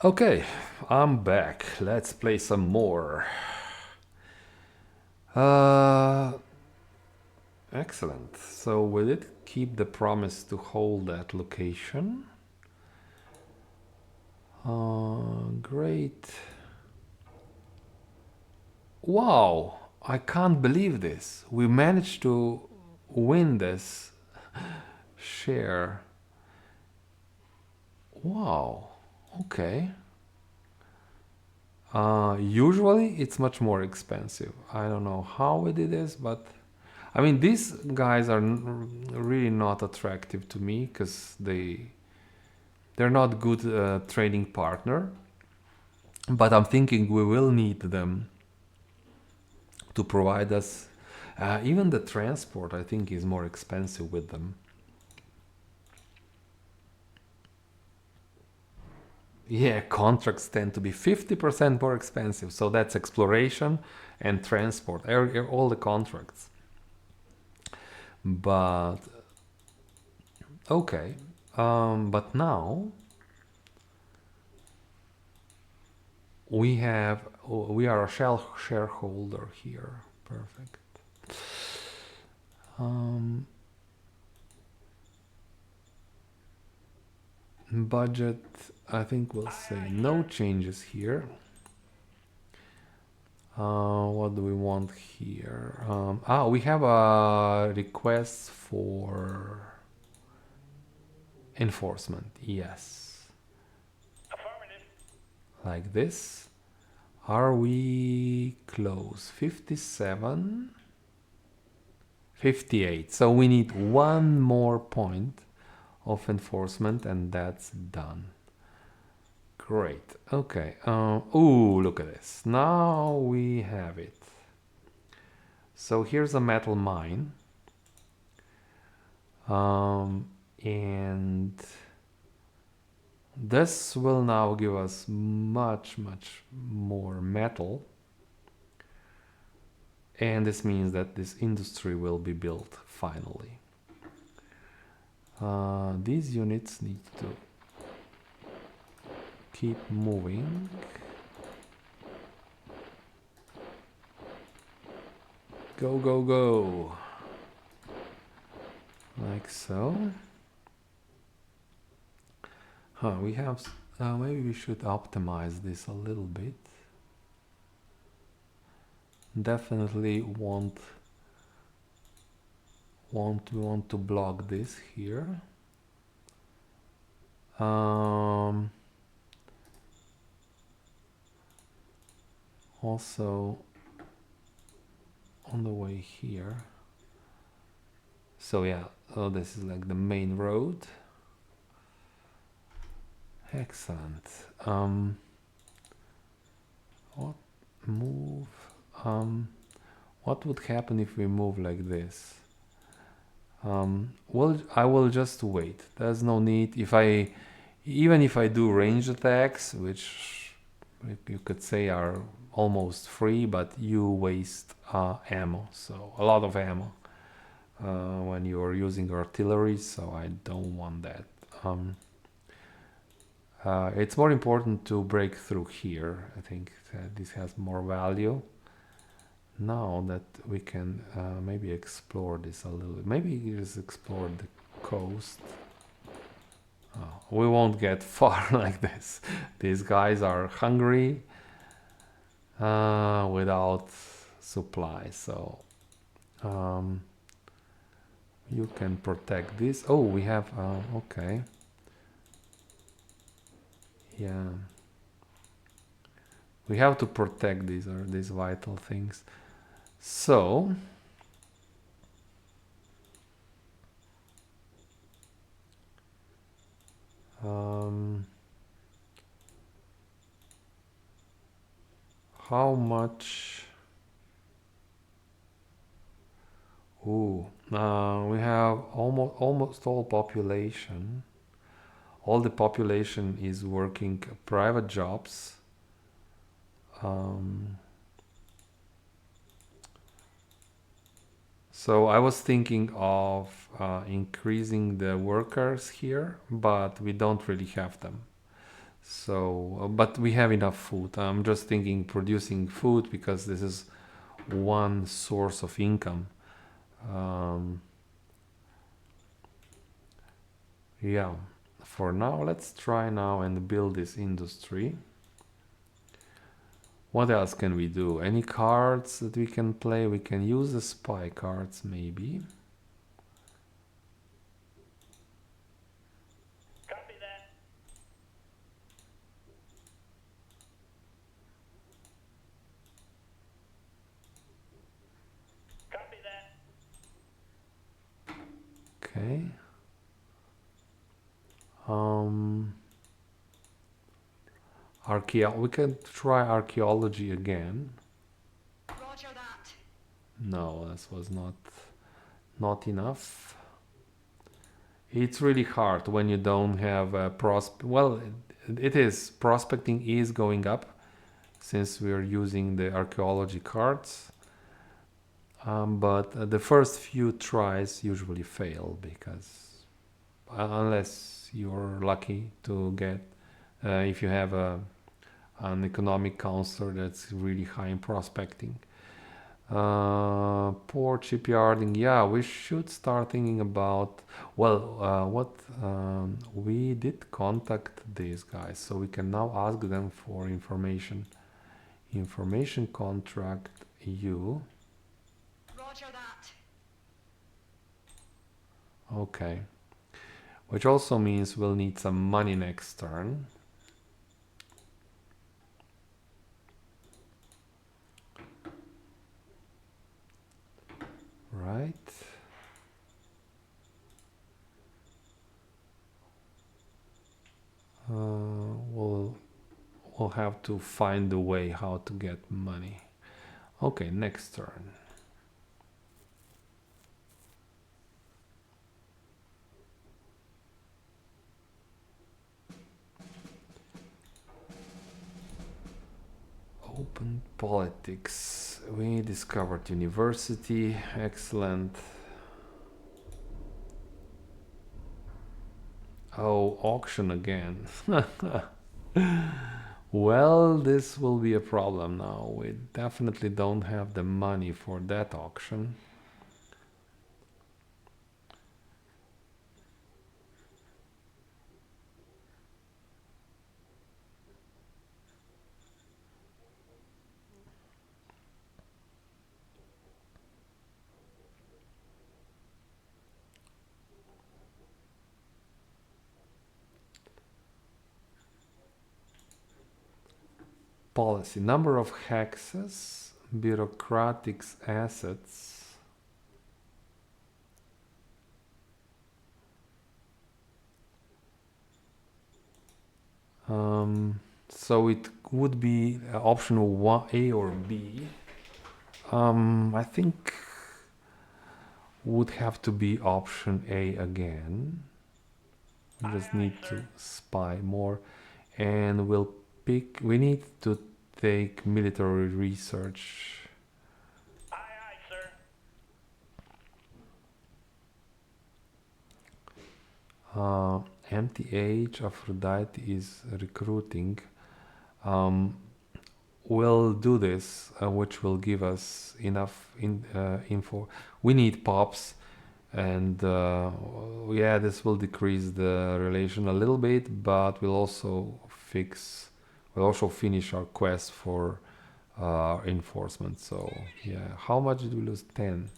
A: Okay, I'm back. Let's play some more. Excellent. So we did keep the promise to hold that location. Great. Wow, I can't believe this. We managed to win this share. Wow, okay. Usually it's much more expensive. I don't know how we did this, but I mean, these guys are really not attractive to me because they're not good trading partner. But I'm thinking we will need them to provide us. Even the transport, I think, is more expensive with them. Yeah, contracts tend to be 50% more expensive. So that's exploration and transport, all the contracts. But okay, but now we are a shareholder here. Perfect. Budget, I think we'll say no changes here. What do we want here? We have a request for Enforcement, yes.
B: Affirmative.
A: Like this. Are we close? 57? 58. So we need one more point of enforcement and that's done. Great. Okay. Ooh, look at this. Now we have it. So here's a metal mine. And this will now give us much more metal, and this means that this industry will be built finally. These units need to keep moving. Go, go, go. Like so. We have, maybe we should optimize this a little bit. Definitely want to block this here. Also on the way here. So yeah, this is like the main road. Excellent. What move? What would happen if we move like this? Well, I will just wait. There's no need. Even if I do range attacks, which you could say are almost free, but you waste ammo. So a lot of ammo when you are using artillery. So I don't want that. It's more important to break through here. I think this has more value. Now that we can maybe explore this a little, maybe just explore the coast. Oh, we won't get far like this. These guys are hungry without supply, so you can protect this. Oh, we have okay. Yeah, we have to protect these vital things. So how much? Ooh, we have almost all population. All the population is working private jobs. So I was thinking of increasing the workers here, but we don't really have them. So, but we have enough food. I'm just thinking producing food because this is one source of income. Yeah, for now, let's try now and build this industry. What else can we do? Any cards that we can play? We can use the spy cards, maybe.
B: Copy that. Copy that.
A: Okay. We can try archaeology again.
D: Roger that.
A: No, this was not enough. It's really hard when you don't have a well, it is. Prospecting is going up since we are using the archaeology cards. But the first few tries usually fail because unless you're lucky to get, if you have an economic counselor that's really high in prospecting. Port shipyarding, yeah, we should start thinking about, well, we did contact these guys, so we can now ask them for information. Information contract you.
D: Roger that.
A: Okay. which also means we'll need some money next turn. Right. We'll have to find a way how to get money. Okay, next turn. Open politics. We discovered university. Excellent. Oh, auction again. Well, this will be a problem now. We definitely don't have the money for that auction. Policy. Number of hexes. Bureaucratic assets. So it would be option A or B. I think would have to be option A again. We just need to spy more, and we'll pick. We need to take military research.
B: Aye, aye, sir.
A: Empty age. Aphrodite is recruiting. We'll do this, which will give us enough info. We need pops, and yeah, this will decrease the relation a little bit, but we'll also finish our quest for enforcement. So yeah, how much did we lose? 10.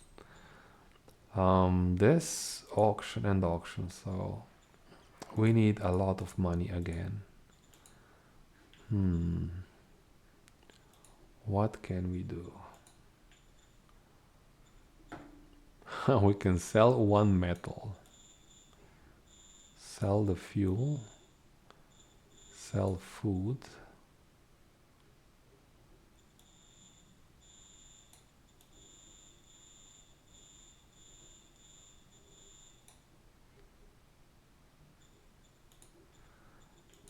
A: This auction and auction, so we need a lot of money again. What can we do? We can sell one metal, sell the fuel, sell food.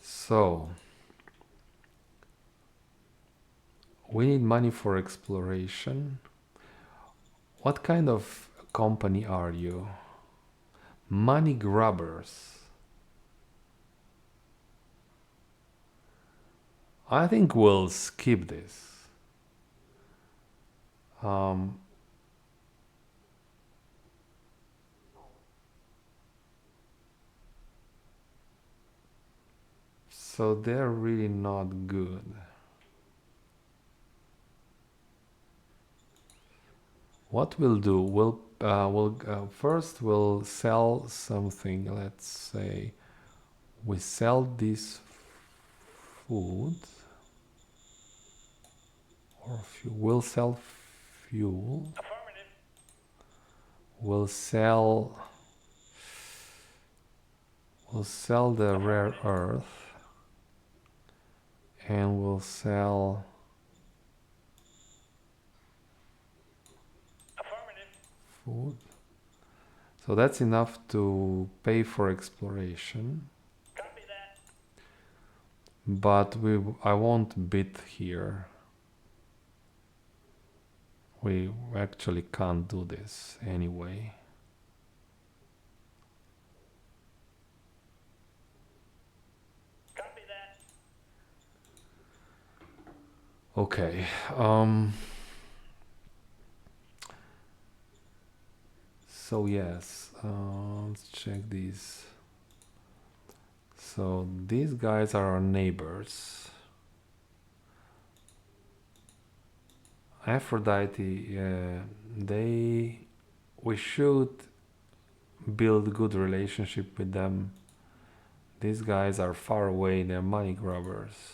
A: So we need money for exploration. What kind of company are you? Money grubbers. I think we'll skip this. So they're really not good. What we'll do, first we'll sell something. Let's say we sell this food or fuel. We'll sell fuel.
B: Affirmative.
A: We'll sell the rare earth, and we'll sell
B: Affirmative.
A: food. So that's enough to pay for exploration.
B: Copy that.
A: But I won't bid here. We actually can't do this anyway.
B: Copy that.
A: Okay. So yes, let's check these. So these guys are our neighbors. Aphrodite, we should build good relationship with them. These guys are far away, they're money grubbers.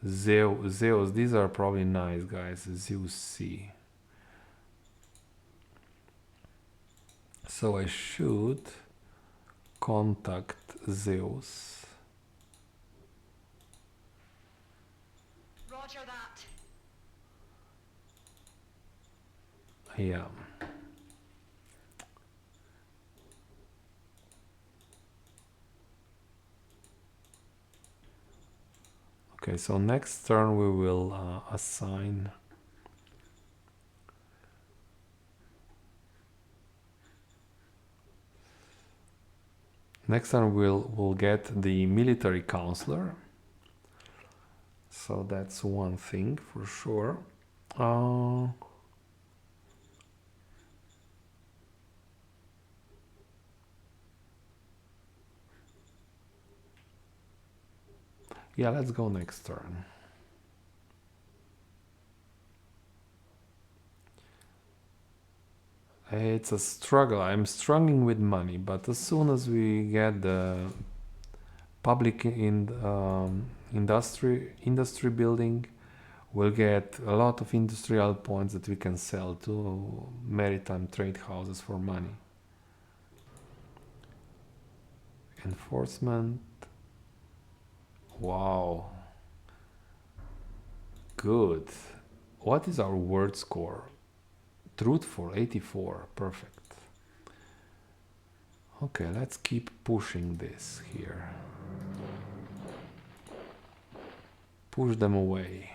A: Zeus, these are probably nice guys. Zeus C. So I should contact Zeus.
D: Roger that.
A: Yeah. Okay, so next turn we will assign. Next turn we'll get the military counselor. So that's one thing for sure. Yeah, let's go next turn. It's a struggle. I'm struggling with money, but as soon as we get the public industry building, we'll get a lot of industrial points that we can sell to maritime trade houses for money. Enforcement. Wow. Good. What is our word score? Truthful, 84. Perfect. Okay, let's keep pushing this here. Push them away.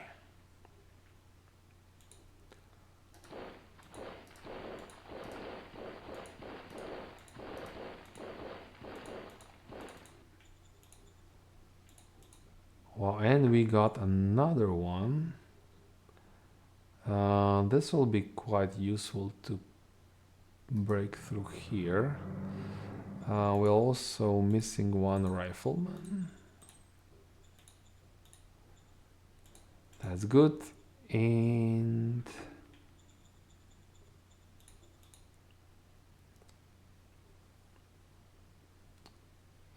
A: Well, and we got another one. This will be quite useful to break through here. We're also missing one rifleman. That's good. And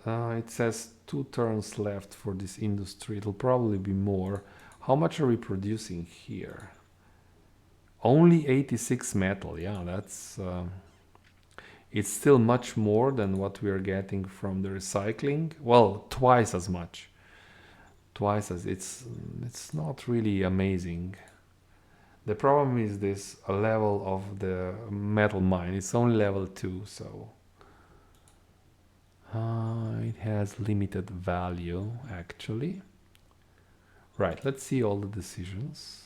A: it says 2 turns left for this industry. It'll probably be more. How much are we producing here? Only 86 metal. Yeah, that's it's still much more than what we are getting from the recycling. Well, twice as much. Twice as it's not really amazing. The problem is this level of the metal mine. It's only level 2, so it has limited value actually. Right, let's see all the decisions.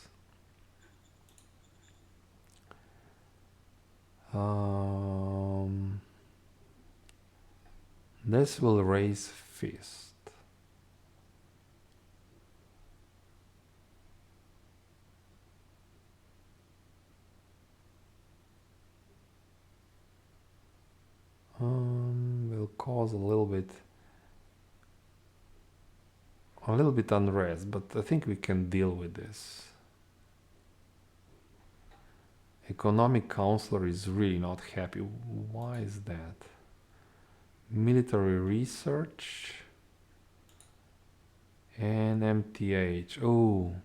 A: This will raise fist. Will cause a little bit unrest, but I think we can deal with this. Economic counselor is really not happy. Why is that? Military research and MTH. Oh,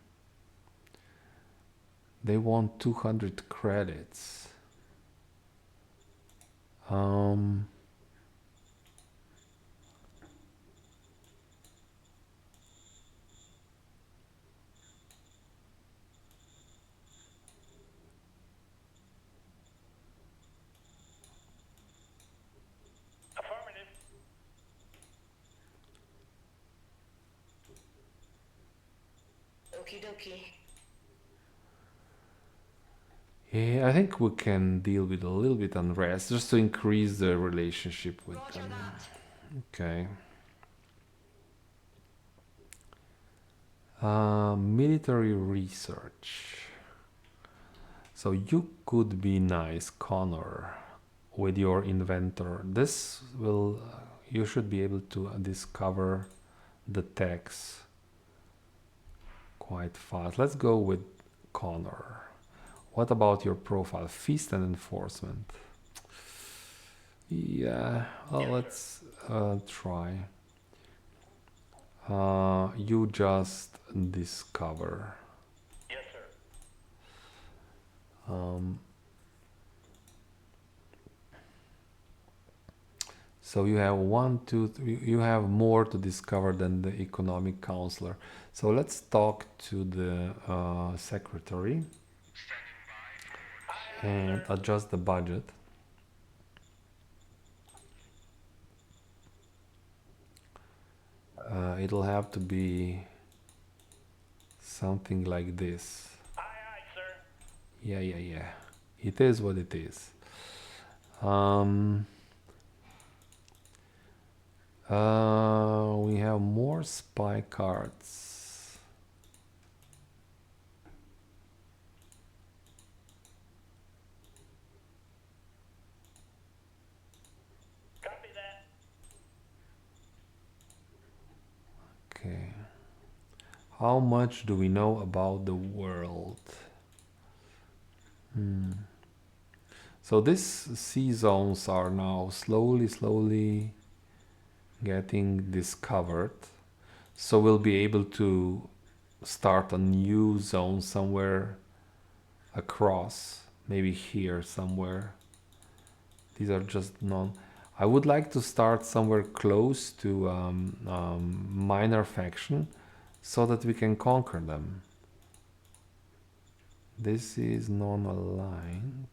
A: they want 200 credits.
B: Affirmative.
C: Okie dokie.
A: Yeah, I think we can deal with a little bit unrest just to increase the relationship with
D: Roger
A: them.
D: that.
A: Okay. Military research. So you could be nice, Connor, with your inventor. This will, you should be able to discover the text quite fast. Let's go with Connor. What about your profile? Feast and enforcement. Yeah, well,
B: Yes,
A: let's try. You just discover.
B: Yes, sir.
A: Um, so you have one, two, three. You have more to discover than the economic counselor. So let's talk to the secretary
B: Aye, aye,
A: and
B: sir.
A: adjust the budget. It'll have to be something like this.
B: Aye, aye, sir.
A: Yeah, yeah, yeah. It is what it is. Um, we have more spy cards.
B: Copy that.
A: Okay. How much do we know about the world? Hmm. So these sea zones are now slowly getting discovered. So we'll be able to start a new zone somewhere across, maybe here somewhere. These are just non. I would like to start somewhere close to minor faction so that we can conquer them. This is non-aligned.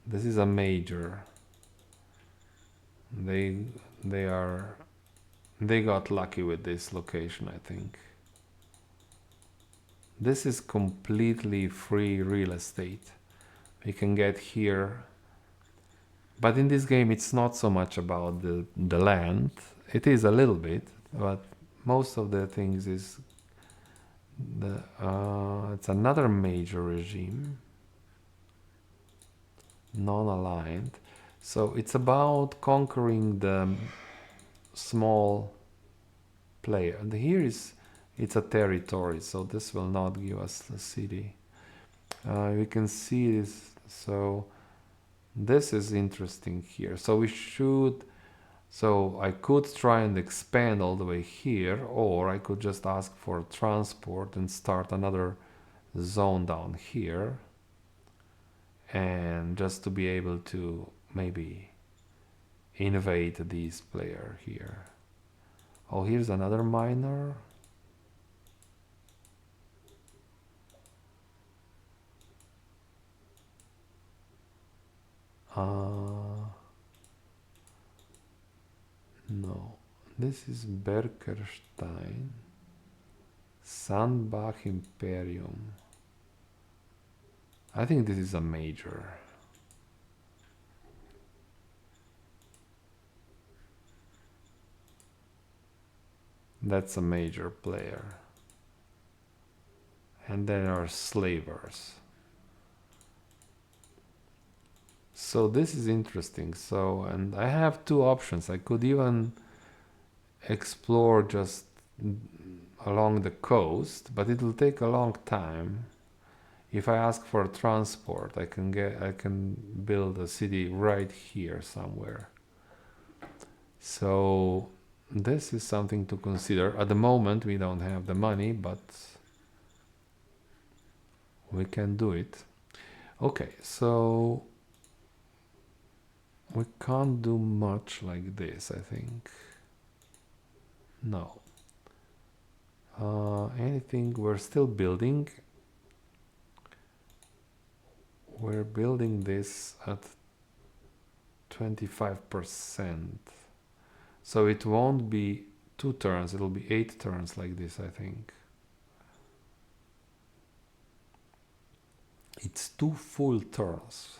A: This is a major. They they are they got lucky with this location, I think. This is completely free real estate. We can get here, but in this game it's not so much about the land. It is a little bit, but most of the things is the it's another major regime, non-aligned. So it's about conquering the small player. And here is it's a territory, so this will not give us the city. We can see this. So this is interesting here. So we should. So I could try and expand all the way here, or I could just ask for transport and start another zone down here, and just to be able to maybe invade these player here. Oh, here's another miner. No, this is Berkerstein, Sandbach Imperium. I think this is a major. That's a major player. And there are slavers. So this is interesting. So, and I have two options. I could even explore just along the coast, but it will take a long time. If I ask for transport, I can build a city right here somewhere. So this is something to consider. At the moment we don't have the money, but we can do it. Okay, so we can't do much like this, I think. No. Anything, we're still building. We're building this at 25%. So it won't be 2 turns, it'll be 8 turns like this, I think. It's 2 full turns.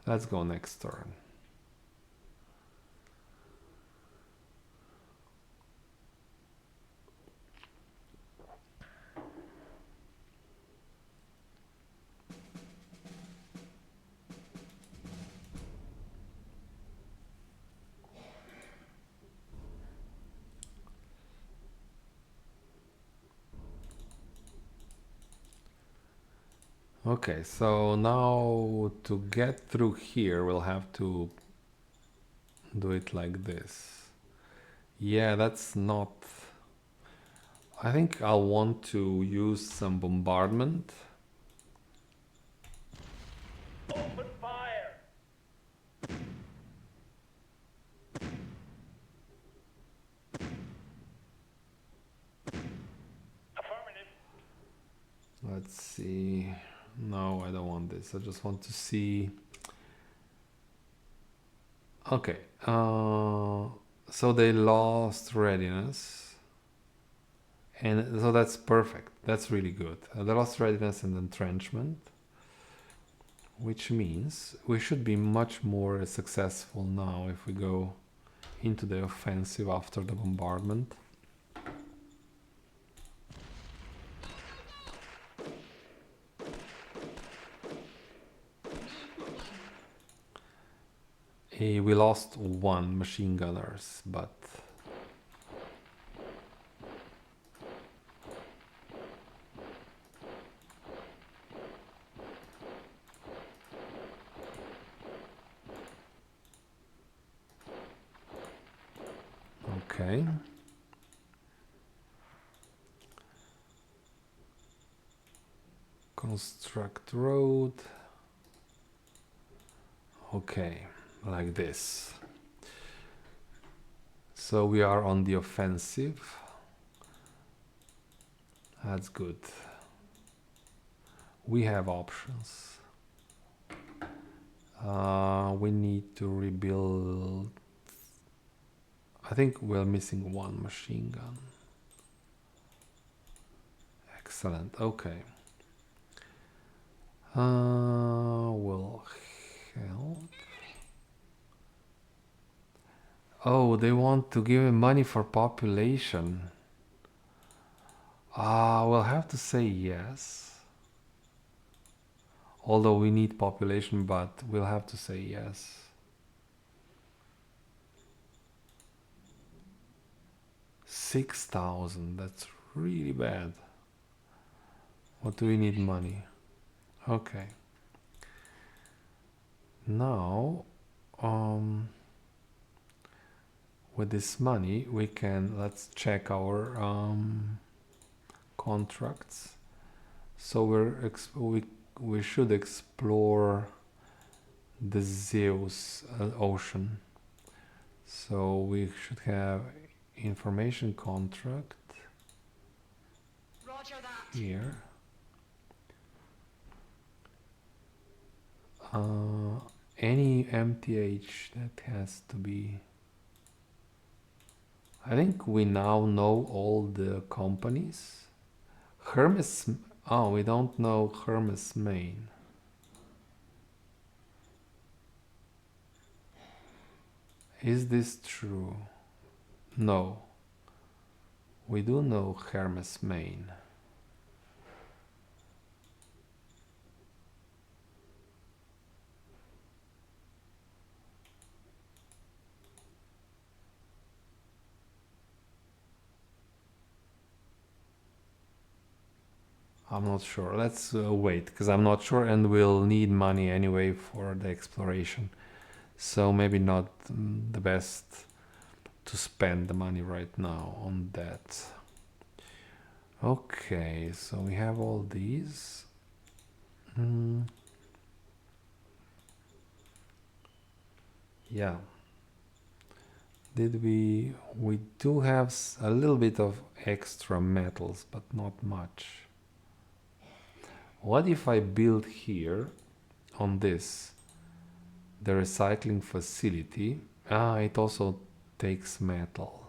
A: Let's go next turn. Okay, so now to get through here, we'll have to do it like this. Yeah, that's not... I think I'll want to use some bombardment.
B: Open fire. Affirmative.
A: Let's see. No, I don't want this. I just want to see. Okay. So they lost readiness. And so that's perfect. That's really good. They lost readiness and entrenchment. Which means we should be much more successful now if we go into the offensive after the bombardment. We lost one machine gunners, but okay. Construct road. Okay, like this. So we are on the offensive. That's good. We have options. We need to rebuild. I think we're missing one machine gun. Excellent. Okay. Will help. Oh, they want to give him money for population. We'll have to say yes. Although we need population, but we'll have to say yes. $6,000, that's really bad. What do we need money? Okay. Now, with this money, we can, let's check our contracts. So we should explore the Zeus ocean. So we should have information contract
D: Roger that.
A: here. Any MTH that has to be... I think we now know all the companies. Hermes... Oh, we don't know Hermes Main. Is this true? No. We do know Hermes Main. I'm not sure. Let's wait, because I'm not sure, and we'll need money anyway for the exploration. So maybe not the best to spend the money right now on that. Okay, so we have all these. Yeah. Did we do have a little bit of extra metals, but not much. What if I build here on this the recycling facility? It also takes metal.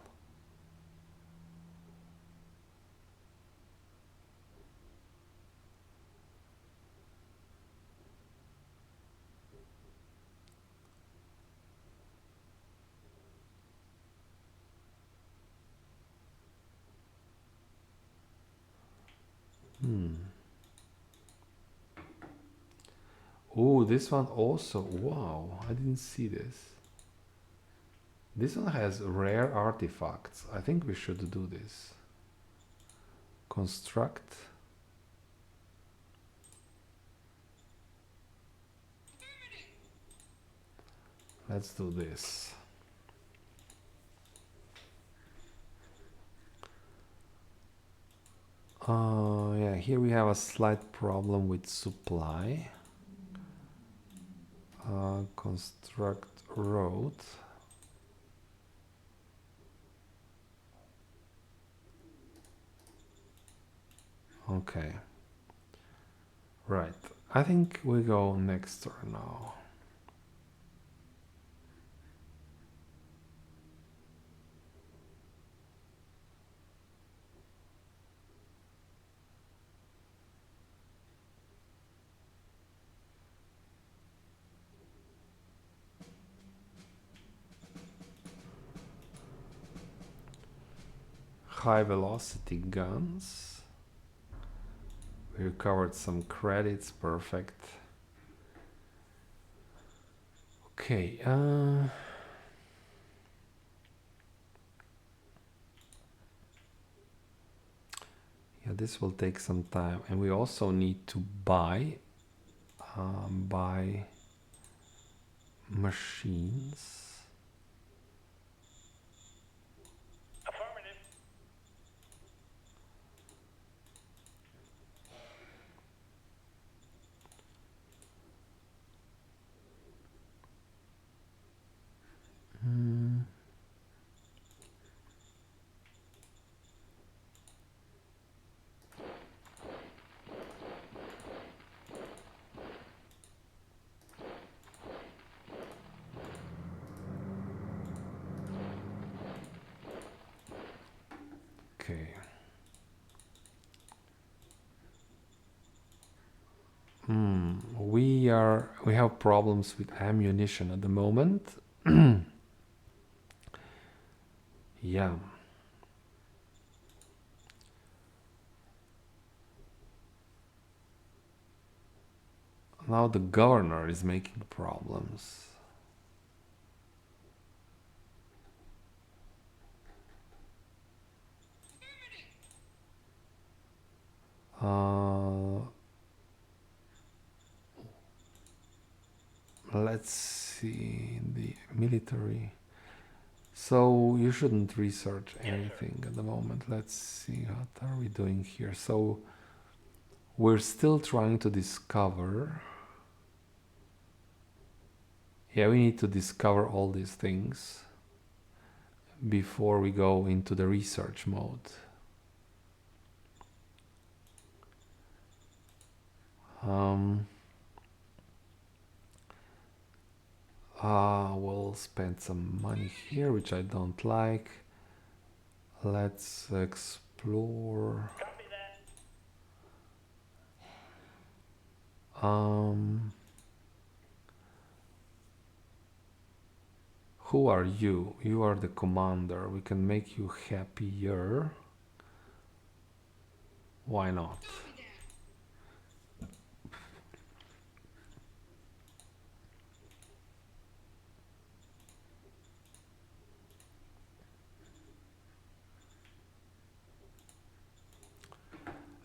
A: Oh, this one also. Wow, I didn't see this. This one has rare artifacts. I think we should do this. Construct. Let's do this. Yeah, here we have a slight problem with supply. Construct road. Okay. Right. I think we go next turn now. High velocity guns. We recovered some credits, perfect. Okay, yeah, this will take some time, and we also need to buy machines.
B: Affirmative.
A: Okay. We have problems with ammunition at the moment. Yeah. Now the governor is making problems. Let's see the military. So you shouldn't research anything at the moment. Let's see, what are we doing here? So we're still trying to discover. Yeah, we need to discover all these things before we go into the research mode. We'll spend some money here, which I don't like. Let's explore.
B: Copy that.
A: Who are you? You are the commander. We can make you happier. Why not?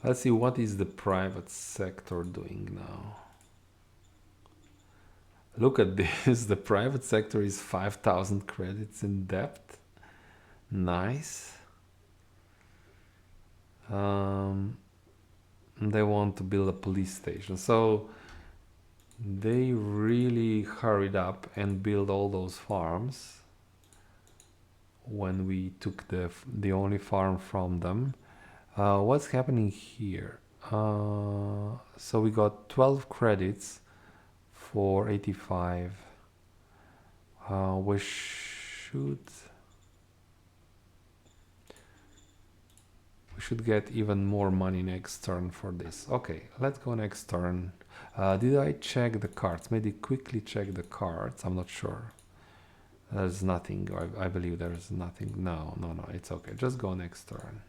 A: Let's see, what is the private sector doing now? Look at this. The private sector is 5,000 credits in debt. Nice. They want to build a police station. So they really hurried up and built all those farms when we took the only farm from them. What's happening here? So we got 12 credits for 85. We should get even more money next turn for this. Okay, let's go next turn. Did I check the cards? Maybe quickly check the cards. I'm not sure. There's nothing. I believe there's nothing. No, it's okay. Just go next turn.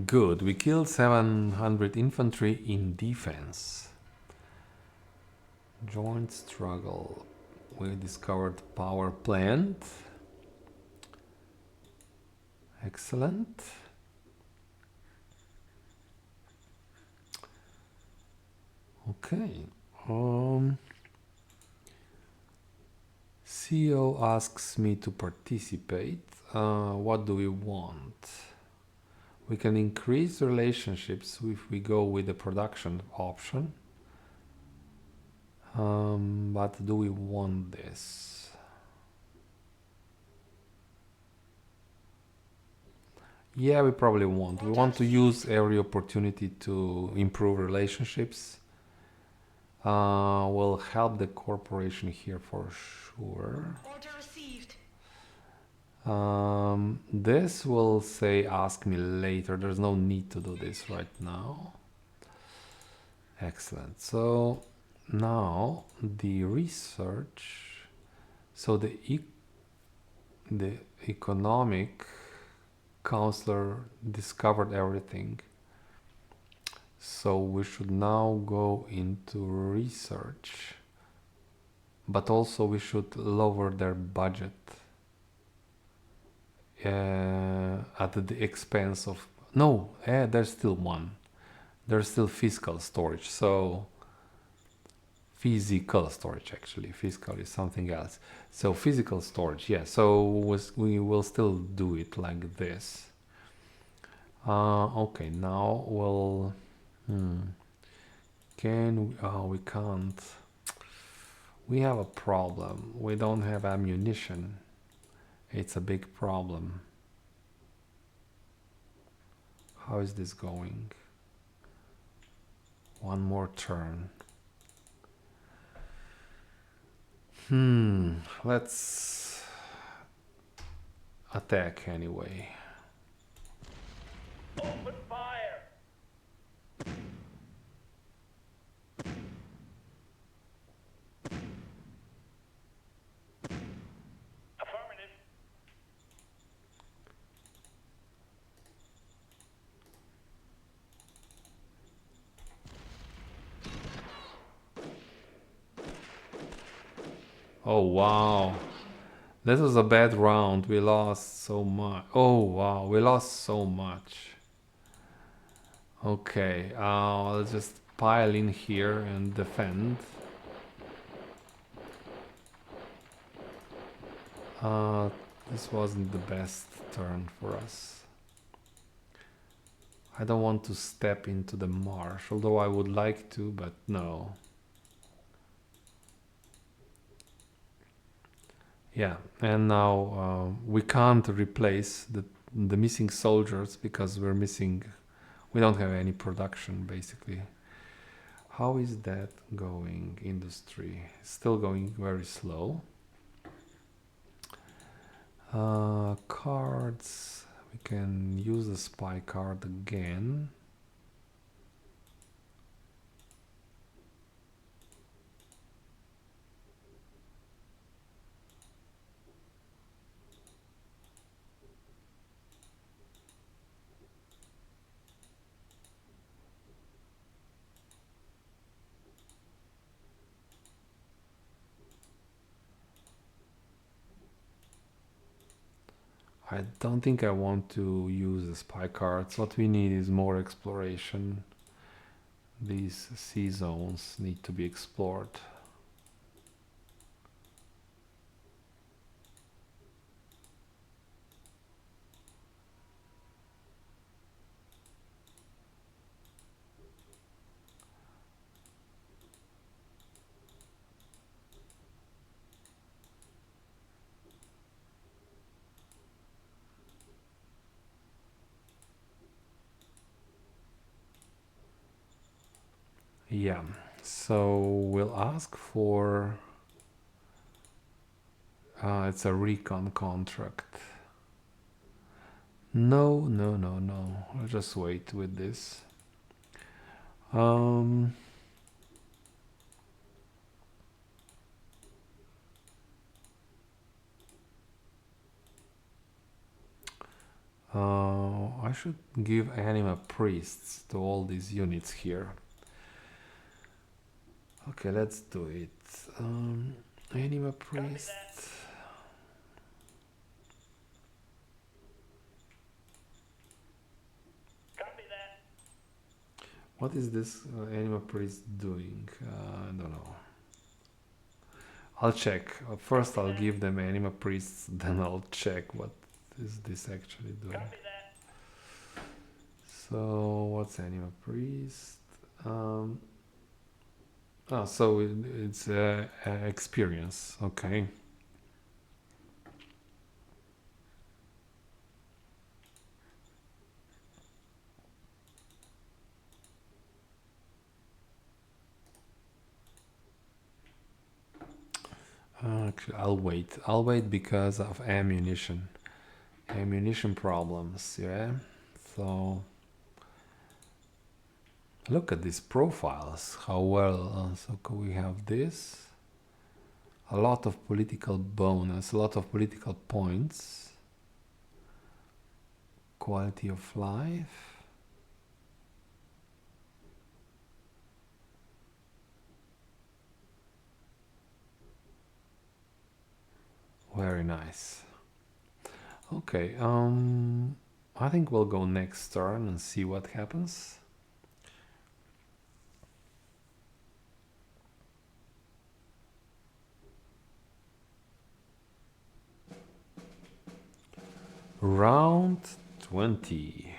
A: Good. We killed 700 infantry in defense. Joint struggle. We discovered power plant. Excellent. Okay. CEO asks me to participate. What do we want? We can increase relationships if we go with the production option. But do we want this? Yeah, we probably want. We want to use every opportunity to improve relationships. Will help the corporation here for sure.
D: Order received.
A: This will say ask me later. There's no need to do this right now. Excellent. So now the research. So the economic counselor discovered everything. So we should now go into research. But also we should lower their budget at the expense of... No, there's still one. There's still fiscal storage. So physical storage, actually. Fiscal is something else. So physical storage, yeah. So we will still do it like this. Okay, now we'll... Can we... Oh, we can't. We have a problem. We don't have ammunition. It's a big problem. How is this going? One more turn. Let's attack anyway.
B: Open fire! Affirmative.
A: Oh wow, this was a bad round. We lost so much. Oh wow, we lost so much. Okay, let's just pile in here and defend. This wasn't the best turn for us. I don't want to step into the marsh, although I would like to, but no. Yeah, and now we can't replace the missing soldiers because we don't have any production basically. How is that going? Industry still going very slow. Cards, we can use the spy card again. I don't think I want to use the spy cards. What we need is more exploration. These sea zones need to be explored. Yeah, so we'll ask for... it's a recon contract. No. I'll just wait with this. I should give anima priests to all these units here. Okay, let's do it. Anima priest.
B: Copy that.
A: What is this anima priest doing? I don't know. I'll check. First I'll give them anima priests, then I'll check what is this actually doing.
B: Copy that.
A: So what's anima priest? So it's experience. Okay. Actually, I'll wait. I'll wait because of ammunition. Ammunition problems, yeah. So look at these profiles. How well. So we have this. A lot of political bonus. A lot of political points. Quality of life. Very nice. Okay, I think we'll go next turn and see what happens. Round 20.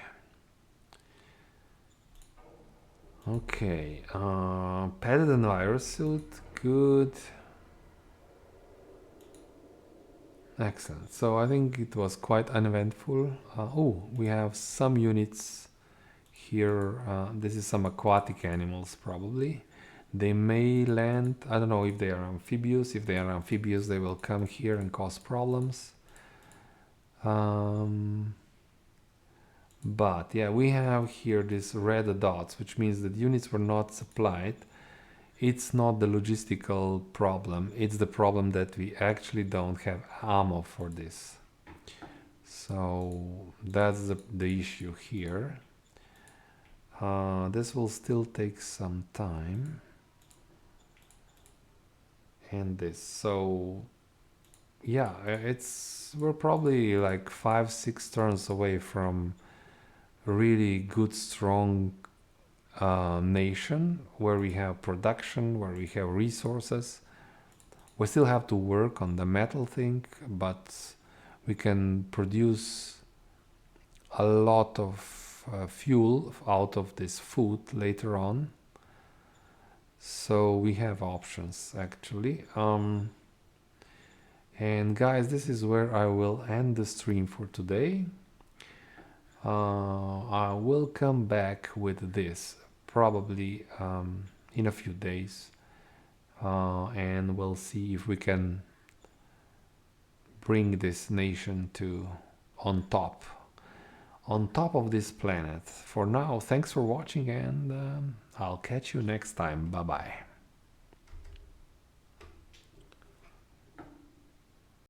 A: Okay, padded and virus suit, good. Excellent. So I think it was quite uneventful. Oh, we have some units here. This is some aquatic animals probably. They may land, I don't know if they are amphibious. If they are amphibious, they will come here and cause problems. But yeah, we have here these red dots, which means that units were not supplied. It's not the logistical problem, it's the problem that we actually don't have ammo for this. So that's the issue here. This will still take some time. And this, so yeah, we're probably like 5-6 turns away from really good, strong nation where we have production, where we have resources. We still have to work on the metal thing, but we can produce a lot of fuel out of this food later on. So we have options actually. And guys, this is where I will end the stream for today. I will come back with this probably in a few days, and we'll see if we can bring this nation to on top of this planet. For now, thanks for watching, and I'll catch you next time. Bye bye.